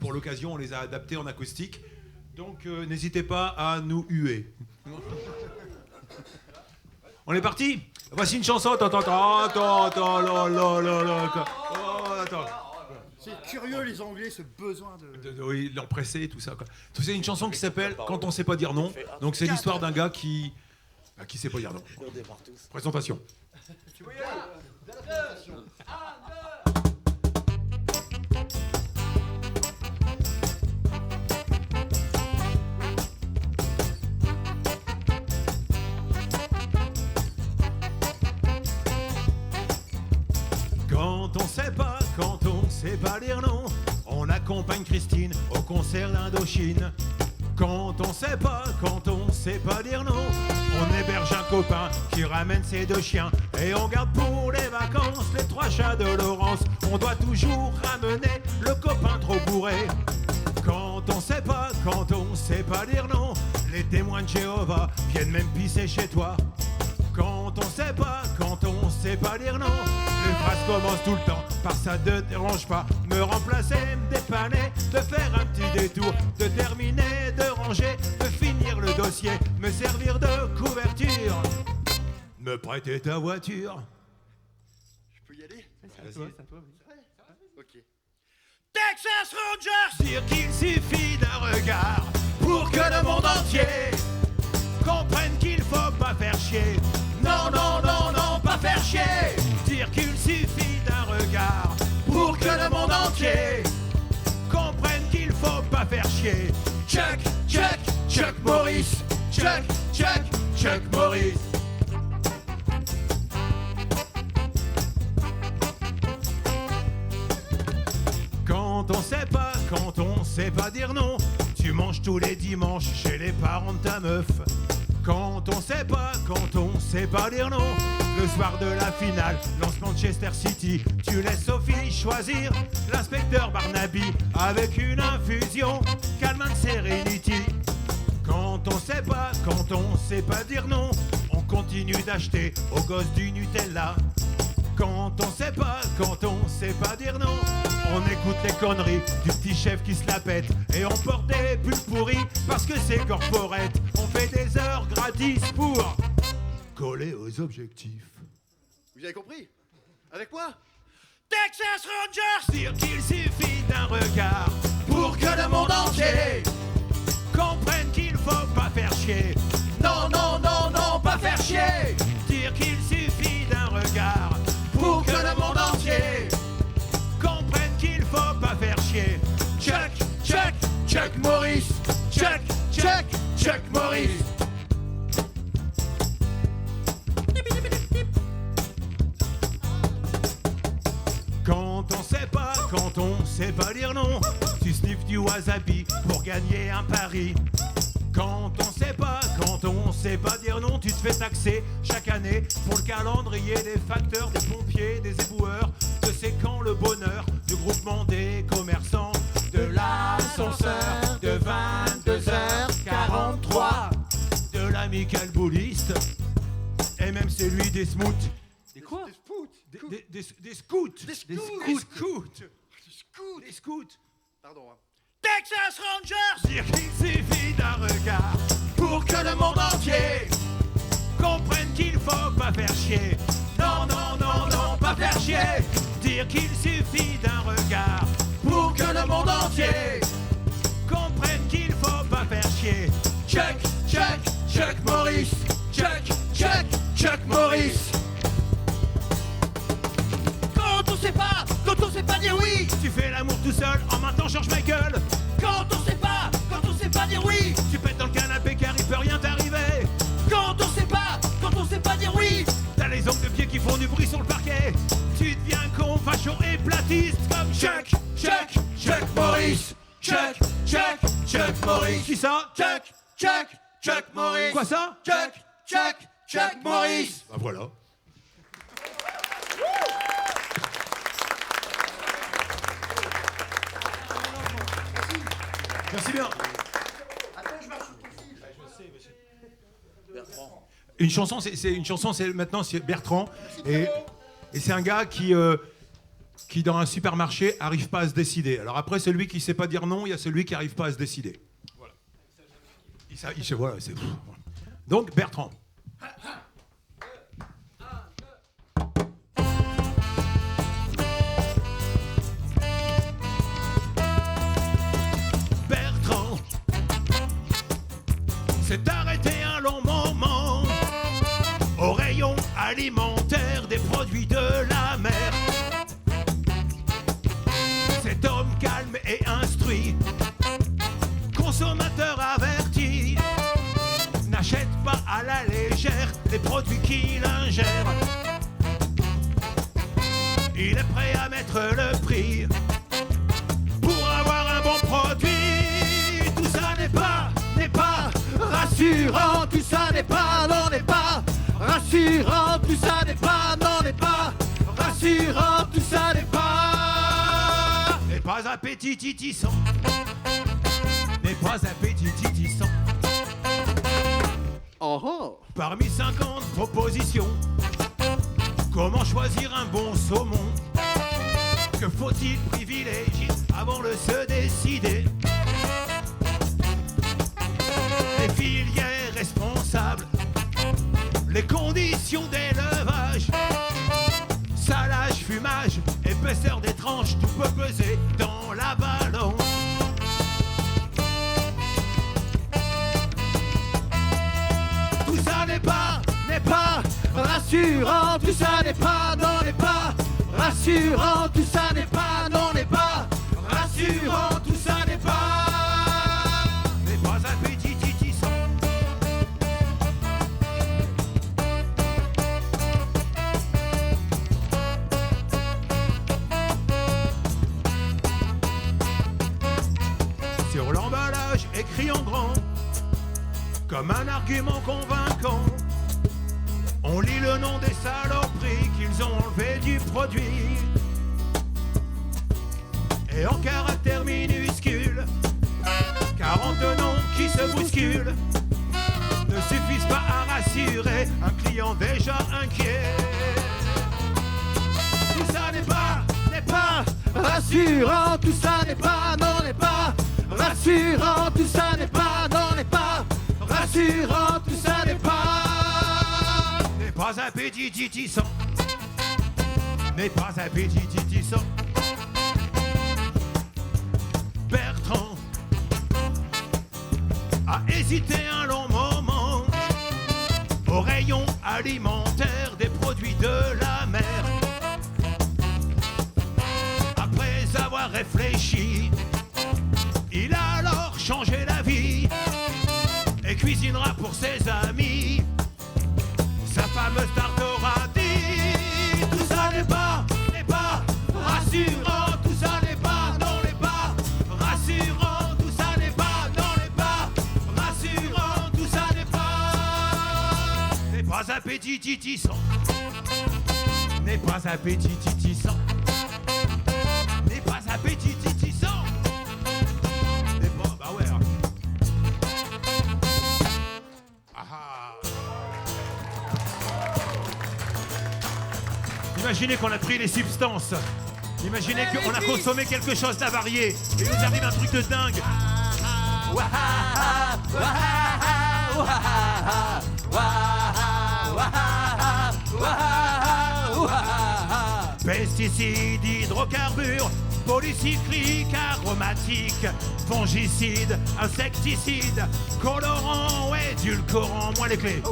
pour l'occasion, on les a adaptées en acoustique. Donc, n'hésitez pas à nous huer. On est parti? Voici une chanson. Attends. C'est curieux, les Anglais, ce besoin de... Oui, l'empresser, tout ça. C'est une chanson qui s'appelle Quand on sait pas dire non. Donc c'est l'histoire d'un gars qui sait pas dire non. Présentation. Tu veux y aller? Quand on sait pas dire non, on accompagne Christine au concert d'Indochine. Quand on sait pas dire non, on héberge un copain qui ramène ses 2 chiens. Et on garde pour les vacances les 3 chats de Laurence. On doit toujours ramener le copain trop bourré. Quand on sait pas dire non, les témoins de Jéhovah viennent même pisser chez toi. Quand on sait pas dire non, les phrases commencent tout le temps par ça ne dérange pas. Me remplacer, me dépanner, de faire un petit détour, de terminer, de ranger, de finir le dossier, me servir de couverture, me prêter ta voiture. Je peux y aller? C'est à toi. Ok. Texas Rangers dire qu'il suffit d'un regard pour que le monde entier comprenne qu'il faut pas faire chier. Non, pas faire chier. Dire qu'il suffit d'un regard pour que le monde entier comprenne qu'il faut pas faire chier. Chuck Norris. Chuck Norris. Quand on sait pas dire non, tu manges tous les dimanches chez les parents de ta meuf. Quand on sait pas dire non, le soir de la finale, lance Manchester City, tu laisses Sophie choisir l'inspecteur Barnaby avec une infusion Calmant Serenity. Quand on sait pas dire non, on continue d'acheter aux gosses du Nutella. Quand on sait pas dire non, on écoute les conneries du petit chef qui se la pète. Et on porte des pulls pourris parce que c'est corporate. On fait des heures gratis pour collé aux objectifs. Vous avez compris? Avec moi? Texas Rangers, dire qu'il suffit d'un regard pour que le monde entier comprenne qu'il faut pas faire chier. Non, non, non, non, pas faire chier. Dire qu'il suffit d'un regard pour que le monde entier comprenne qu'il faut pas faire chier. Chuck, Chuck, Chuck Norris. Chuck, Chuck, Chuck Norris. Quand on sait pas dire non, tu sniffes du wasabi pour gagner un pari. Quand on sait pas dire non, tu te fais taxer chaque année pour le calendrier des facteurs, des pompiers, des éboueurs. Que c'est quand le bonheur du groupement des commerçants, de l'ascenseur de 22h43, de l'amical bouliste, et même celui des smooths. Des quoi? Des scouts. Des scouts. Pardon. Hein. Texas Rangers, dire qu'il suffit d'un regard pour que le monde entier comprenne qu'il faut pas faire chier. Non, non, non, non, pas faire chier. Dire qu'il suffit d'un regard pour que le monde entier comprenne qu'il faut pas faire chier. Chuck, Chuck, Chuck Norris. Chuck, Chuck, Chuck Norris. Quand on sait pas dire oui, tu fais l'amour tout seul en maintenant George Michael. Quand on sait pas dire oui, tu pètes dans le canapé car il peut rien t'arriver. Quand on sait pas dire oui, t'as les ongles de pied qui font du bruit sur le parquet. Tu deviens con, facho et platiste comme Chuck, Chuck, Chuck Norris. Chuck, Chuck, Chuck Norris. Qui ça? Chuck, Chuck, Chuck Norris. Quoi ça? Chuck, Chuck, Chuck Norris. Bah voilà. Merci bien. Une chanson, c'est maintenant c'est Bertrand et c'est un gars qui dans un supermarché arrive pas à se décider. Alors après celui qui sait pas dire non, il y a celui qui arrive pas à se décider. Voilà. Voilà, c'est donc Bertrand. s'est arrêté un long moment au rayon alimentaire des produits de la mer. Cet homme calme et instruit, consommateur averti, n'achète pas à la légère les produits qu'il ingère. Il est prêt à mettre le prix pour avoir un bon produit. Tout ça n'est pas rassurant. Tout ça n'est pas, non, n'est pas rassurant. Tout ça n'est pas, non, n'est pas rassurant. Tout ça n'est pas appétitissant. N'est pas appétitissant. Parmi 50 propositions, comment choisir un bon saumon? Que faut-il privilégier avant de se décider? Les filières responsables, les conditions d'élevage, salage, fumage, épaisseur des tranches, tout peut peser dans la balance. Tout ça n'est pas rassurant, tout ça n'est pas, non, n'est pas rassurant, tout ça n'est pas, non, n'est pas rassurant, tout ça n'est pas appétitissant. Sur l'emballage écrit en grand, comme un argument convaincant, on lit le nom des saloperies qu'ils ont enlevées du produit. Et en caractères minuscules, 40 noms qui se bousculent ne suffisent pas à rassurer un client déjà inquiet. Tout ça n'est pas rassurant, tout ça n'est pas, non, n'est pas rassurant, tout ça n'est pas, non, n'est pas rassurant, tout ça n'est pas appétitissant. N'est pas appétitissant. Bertrand a hésité un long moment au rayon alimentaire des produits de la mer. Après avoir réfléchi, il a alors changé d'avis et cuisinera pour ses amis. Sa fameuse tarte au radis. Tout ça n'est pas rassurant. Tout ça n'est pas, non, n'est pas rassurant. Tout ça n'est pas, non, n'est pas rassurant. Tout ça n'est pas appétitissant. N'est pas appétitissant. N'est pas appétitissant. N'est pas, bah ouais. Imaginez qu'on a pris les substances. Imaginez qu'on a consommé quelque chose d'avarié. Et il nous arrive un truc de dingue. Pesticides, hydrocarbures, polycycliques, aromatiques, fongicides, insecticides, colorants, édulcorants, moins les clés.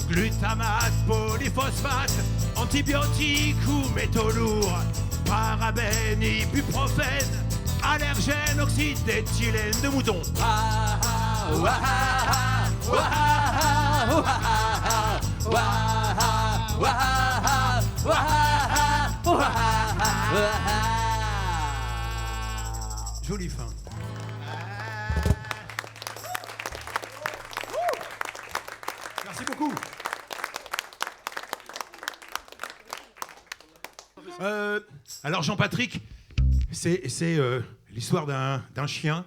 Glutamate, polyphosphate, antibiotiques ou métaux lourds, parabènes, ibuprofène, allergènes, oxyde d'éthylène de mouton. Jolie fin. Merci beaucoup. Alors Jean-Patrick, c'est l'histoire d'un chien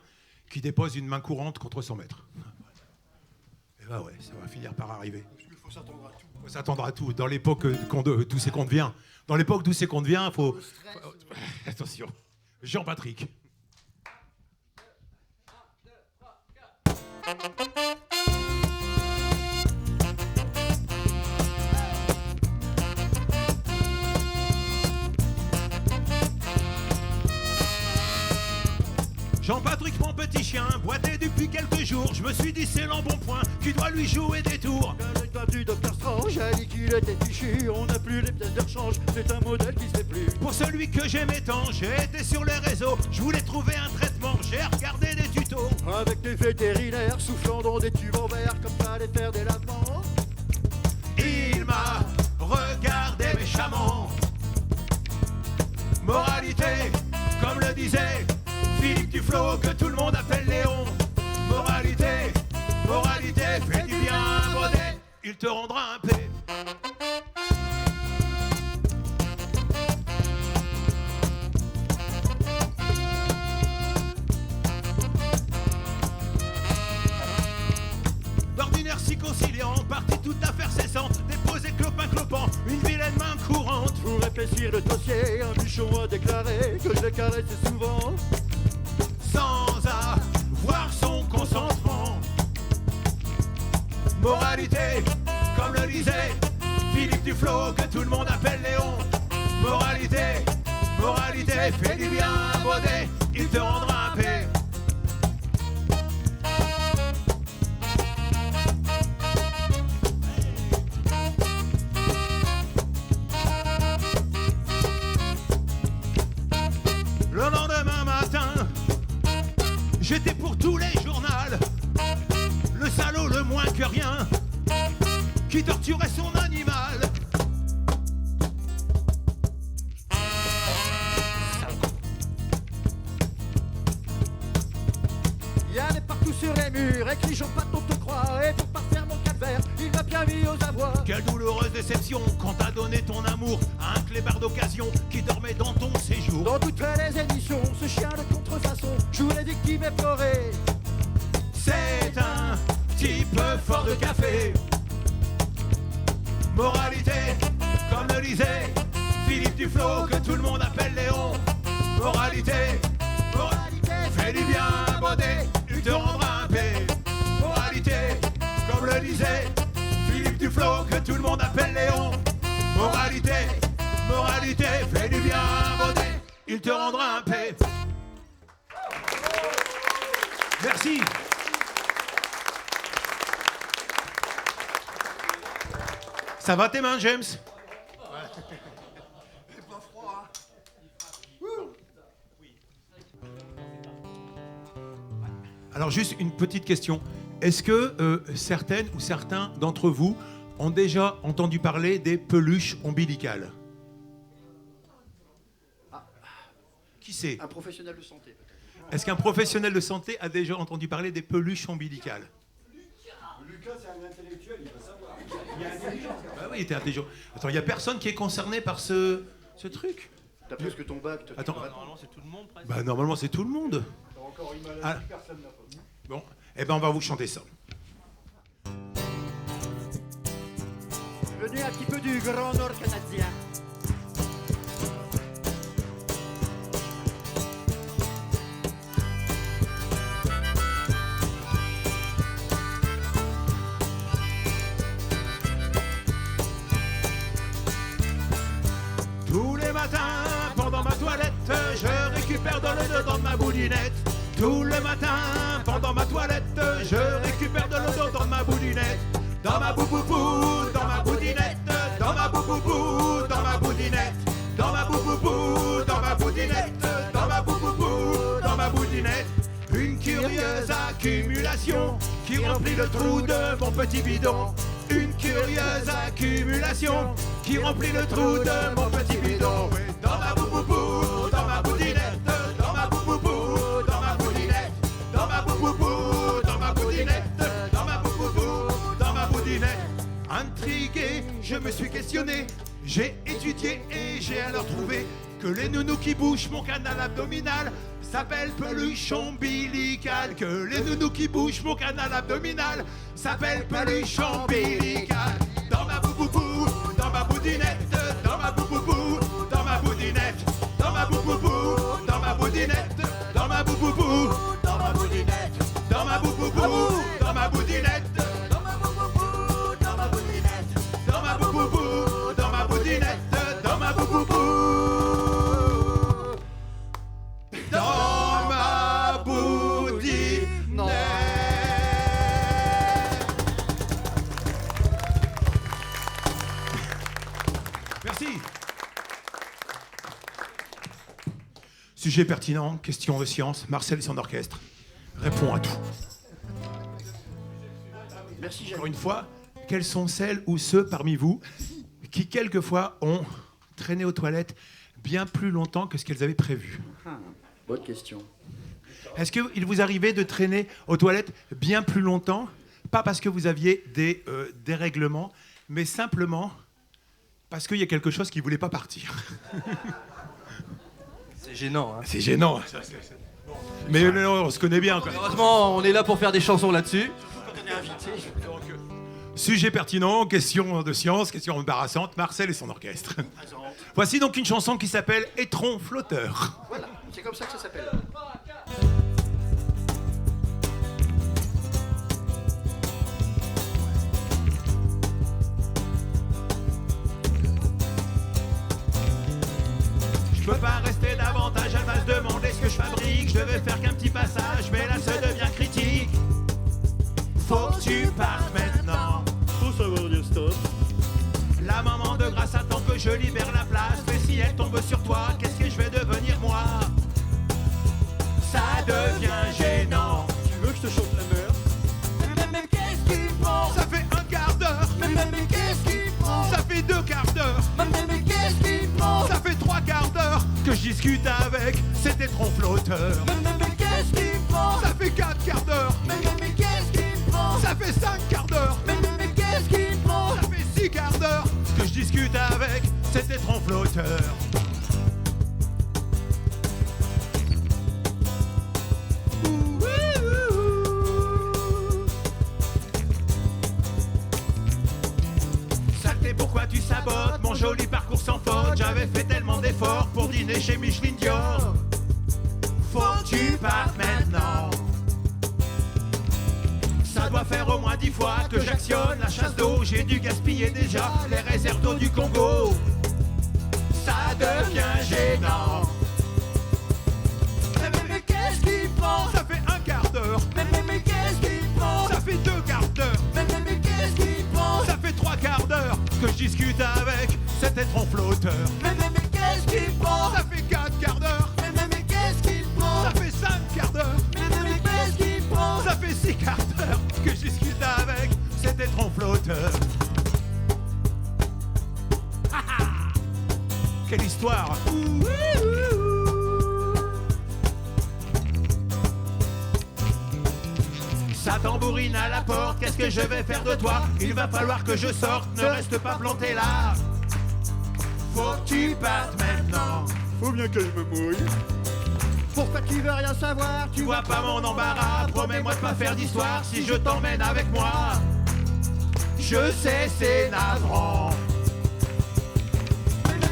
qui dépose une main courante contre son maître. Et bah ouais, ça va finir par arriver. Il faut s'attendre à tout. Il faut s'attendre à tout. Dans l'époque d'où c'est qu'on devient. Dans l'époque d'où c'est qu'on devient, il faut... Attention. Jean-Patrick. Jean-Patrick, mon petit chien, boité depuis quelques jours. Je me suis dit c'est l'embonpoint qui doit lui jouer des tours. Avec du Dr Strange, a dit qu'il était fichu. On n'a plus les pièces de rechange, c'est un modèle qui se fait plus. Pour celui que j'aimais tant, j'ai été sur les réseaux. Je voulais trouver un traitement, j'ai regardé des tutos. Avec des vétérinaires soufflant dans des tubes en verre, comme fallait faire des lavements. Il m'a regardé méchamment. Moralité, comme le disait Philippe Duflo, que tout le monde appelle Léon. Moralité, moralité, fais du bien un bonnet, il te rendra un paix. D'ordinaire si conciliant, parti tout à faire cessant, déposé clopin-clopant, une vilaine main courante. Pour épaissir le dossier, un bûchon a déclaré que je l'ai caressé souvent. Sans avoir son consentement. Moralité, comme le disait Philippe Duflo, que tout le monde appelle Léon. Moralité, moralité, fais du bien un bonnet, il te rendra un paix. Le lendemain matin, j'étais pour tous les journaux, le salaud le moins que rien, qui torturait son animal. Il y en a partout sur les murs, écrit Jean pas ton te croit, et pour parfaire mon calvaire, il m'a bien mis aux avoirs. Quelle douloureuse déception quand t'as donné ton amour à un clébard d'occasion qui dormait dans ton séjour. Dans toutes les éditions, ce chien de contrefaçon joue les victimes éplorées. C'est un type fort de café. Moralité, comme le disait Philippe Duflo, que tout le monde appelle Léon. Moralité, fais du bien, baudet, il te rendra un paix. Moralité, comme le disait Philippe Duflo, que tout le monde appelle Léon. Moralité, fais du bien, baudet, il te rendra un paix. Merci. Ça va tes mains, James? Alors juste une petite question. Est-ce que certaines ou certains d'entre vous ont déjà entendu parler des peluches ombilicales? Qui c'est? Un professionnel de santé, peut-être. Est-ce qu'un professionnel de santé a déjà entendu parler des peluches ombilicales? Lucas, c'est un intellectuel, il va savoir. Il est intelligent. Bah oui, il était intelligent. Attends, il n'y a personne qui est concerné par ce truc? T'as presque ton bac. Attends. Normalement, c'est tout le monde, presque. Bah normalement, c'est tout le monde. T'as encore une maladie, Ah. personne n'a pas. Bon, eh ben on va vous chanter ça. Venu un petit peu du Grand Nord canadien. Tous les matins, pendant ma toilette, je récupère dans le dedans de ma boudinette. Tous les matins, pendant ma toilette, je récupère de l'eau dans ma boudinette. Dans ma bouboubou, dans ma boudinette. Dans ma bouboubou, dans ma boudinette. Dans ma bouboubou, dans ma boudinette. Dans ma bouboubou, dans ma boudinette. Une curieuse accumulation qui remplit le trou de mon petit bidon. Une curieuse accumulation qui remplit le trou de mon petit bidon. Dans ma bouboubou, dans ma boudinette. Dans ma bouboubou, dans ma boudinette. Dans ma bouboubou, dans ma boudinette. Dans ma bouboubou, dans ma boudinette. Intrigué, je me suis questionné. J'ai étudié et j'ai alors trouvé que les nounous qui bouchent mon canal abdominal s'appellent peluche ombilicale. Que les nounous qui bouchent mon canal abdominal s'appellent peluche ombilicale. Dans ma bouboubou, dans ma boudinette. Dans ma bouboubou, dans ma boudinette. Dans ma bouboubou, dans ma boudinette. Dans ma bouboubou, dans ma boudinette. Dans ma bouboubou, dans ma boudinette. Dans ma bouboubou, dans ma boudinette. Dans ma bouboubou, dans ma boudinette. Dans ma bouboubou. Dans ma boudinette. Merci. Sujet pertinent, question de science. Marcel et son orchestre répond à tout. Merci, Encore une fois, quelles sont celles ou ceux parmi vous qui, quelquefois, ont traîné aux toilettes bien plus longtemps que ce qu'elles avaient prévu? Bonne question. Est-ce qu'il vous arrivait de traîner aux toilettes bien plus longtemps? Pas parce que vous aviez des dérèglements, mais simplement parce qu'il y a quelque chose qui ne voulait pas partir. C'est gênant. Hein. C'est gênant. Mais non, on se connaît bien. Quoi. Heureusement, on est là pour faire des chansons là-dessus. Sujet pertinent, question de science, question embarrassante, Marcel et son orchestre. Voici donc une chanson qui s'appelle Étron flotteur. Voilà, c'est comme ça que ça s'appelle. Je peux pas rester davantage, elle va se demander ce que je fabrique. Je devais faire qu'un petit passage, mais là ça devient critique. Faut que tu partes maintenant. Faut savoir dire stop. La maman de grâce attend que je libère la place. Mais si elle tombe sur toi, qu'est-ce que je vais devenir moi? Ça devient gênant. Tu veux que je te chante la mer? Mais qu'est-ce qu'il prend? Ça fait un quart d'heure. Mais qu'est-ce qu'il prend? Ça fait 2 quarts d'heure. Mais qu'est-ce qu'il prend? Ça fait 3 quarts d'heure que je discute avec cet étron flotteur. Mais qu'est-ce qu'il prend? Ça fait 4 quarts d'heure. Mais qu'est-ce qu'il prend? Ça fait 5 quarts d'heure. Mais qu'est-ce qu'il prend? Ça fait 6 quarts d'heure que je discute avec cet étron flotteur. Saleté, pourquoi tu sabotes mon joli parcours sans faute? J'avais fait tellement d'efforts pour dîner chez Micheline Dior. faut que tu partes maintenant. Ça doit faire au moins 10 fois que j'actionne la chasse d'eau. J'ai dû gaspiller déjà les réserves d'eau du Congo. Ça devient gênant. Mais qu'est-ce qu'il prend? Ça fait un quart d'heure. Mais qu'est-ce qu'il prend? Ça fait 2 quarts d'heure. Mais qu'est-ce qu'il prend? Ça fait 3 quarts d'heure que je discute avec cet étron flotteur. Mais qu'est-ce qu'il prend? Ça fait 4 quarts d'heure. Mais qu'est-ce qu'il prend? Ça fait 5 quarts d'heure. Mais qu'est-ce qu'il prend? Ça fait 6 quarts d'heure que je discute avec cet étron flotteur. Quelle histoire! Ça tambourine à la porte, qu'est-ce que je vais faire de toi? Il va falloir que je sorte, ne reste pas planté là. Faut que tu partes maintenant. Faut bien que je me mouille. Pourquoi tu veux rien savoir? Tu vois pas mon embarras. Promets-moi de pas faire d'histoire si je t'emmène avec moi. Je sais, c'est navrant.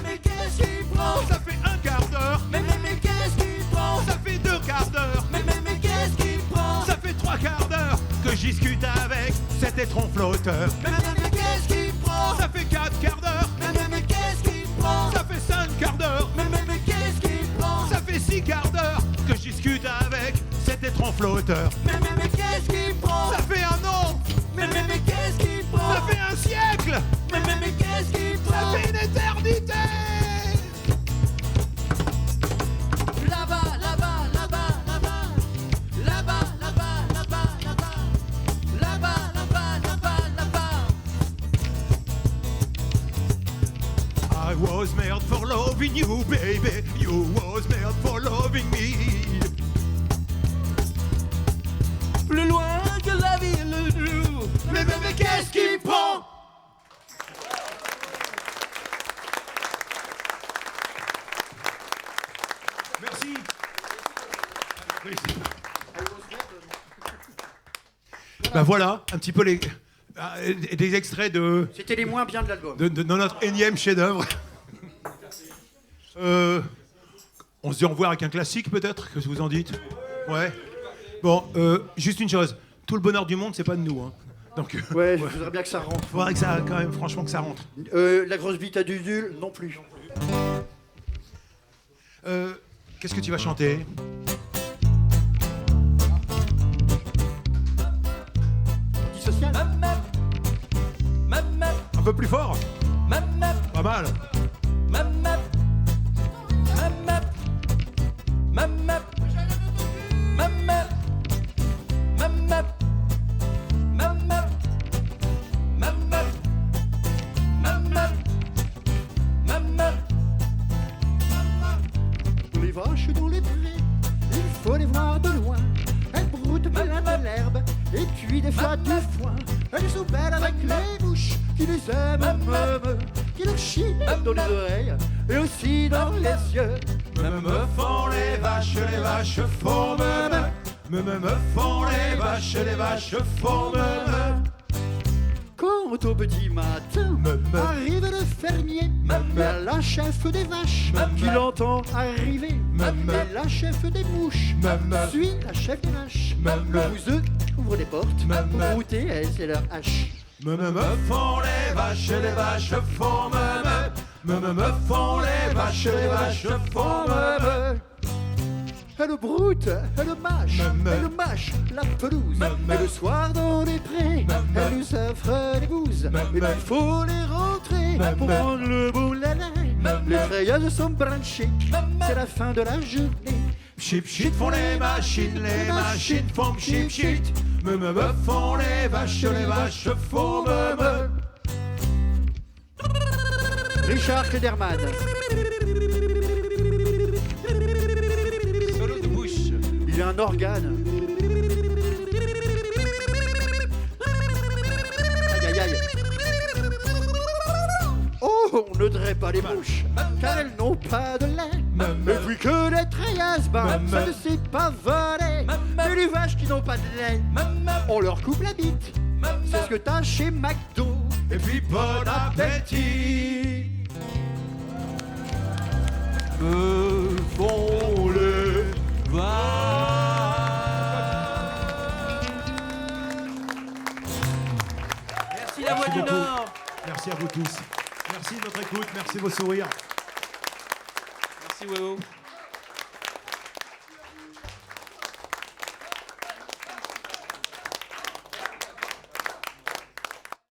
Mais qu'est-ce qu'il prend? Ça fait un quart d'heure. Mais qu'est-ce qu'il prend? Ça fait 2 quarts d'heure. Mais qu'est-ce qu'il prend? Ça fait 3 quarts d'heure que je discute avec cet étron flotteur. Mais qu'est-ce qu'il prend? Ça fait 4 quarts d'heure. Mais qu'est-ce qu'il prend? Ça fait 5 quarts d'heure. Mais qu'est-ce qu'il prend? Ça fait 6 quarts d'heure que je discute avec cet étron flotteur. Mais qu'est-ce qu'il prend? Ça fait 1 an. Mais qu'est-ce qu'il prend? Ça fait 1 siècle. Mais qu'est-ce qu'il prend? Ça fait une éternité. Là-bas, là-bas, là-bas, là-bas. Là-bas, là-bas, là-bas, là-bas. Là-bas, là-bas, là-bas, là-bas. I was made for loving you, baby. You was made for loving me. Plus loin que la ville le jour. Mais qu'est-ce qu'il prend? Merci. Ben voilà, un petit peu des extraits de... C'était les moins bien de l'album. De notre énième chef-d'œuvre. On se dit au revoir avec un classique peut-être, que vous en dites? Ouais. Bon, juste une chose, tout le bonheur du monde, c'est pas de nous. Hein. Donc, ouais, je voudrais bien que ça rentre. Faudrait que ça, quand même, franchement, que ça rentre. La grosse bite à Dudul, non plus. Qu'est-ce que tu vas chanter? Antisocial. Un peu plus fort. Pas mal. Les vaches dans les prés, il faut les voir de loin. Elles broutent plein de l'herbe et puis des fois du foin. Elles sont belles avec les bouches qui les aiment, qui leur chient dans les oreilles et aussi dans les yeux. Me font les vaches font me font les vaches font Quand au petit matin arrive le fermier, la chef des vaches qui l'entend arriver, et la chef des mouches suit la chef des vaches. Le bouseux ouvre les portes pour brouter, c'est leur hache. Me font les vaches font me font les vaches font Elle broute, elle mâche la pelouse. Et le soir dans les prés, elle nous offre des bouses. Et il faut les rentrer pour prendre le beau lait. Les frayeuses sont branchées, c'est la fin de la journée. Chip chip font les machines font chip chip. Me font les vaches font me. Richard Klederman. Il y a un organe. Aïe aïe aïe. Oh, on ne draie pas les mouches, car elles n'ont pas de lait. Et puis que les treillasses, ça ne sait pas voler. Mais les vaches qui n'ont pas de lait, on leur coupe la bite. C'est ce que t'as chez McDo. Et puis bon appétit. Me font les vaches la Voix du beaucoup. Nord. Merci à vous tous. Merci de votre écoute, merci de vos sourires. Merci Wéo.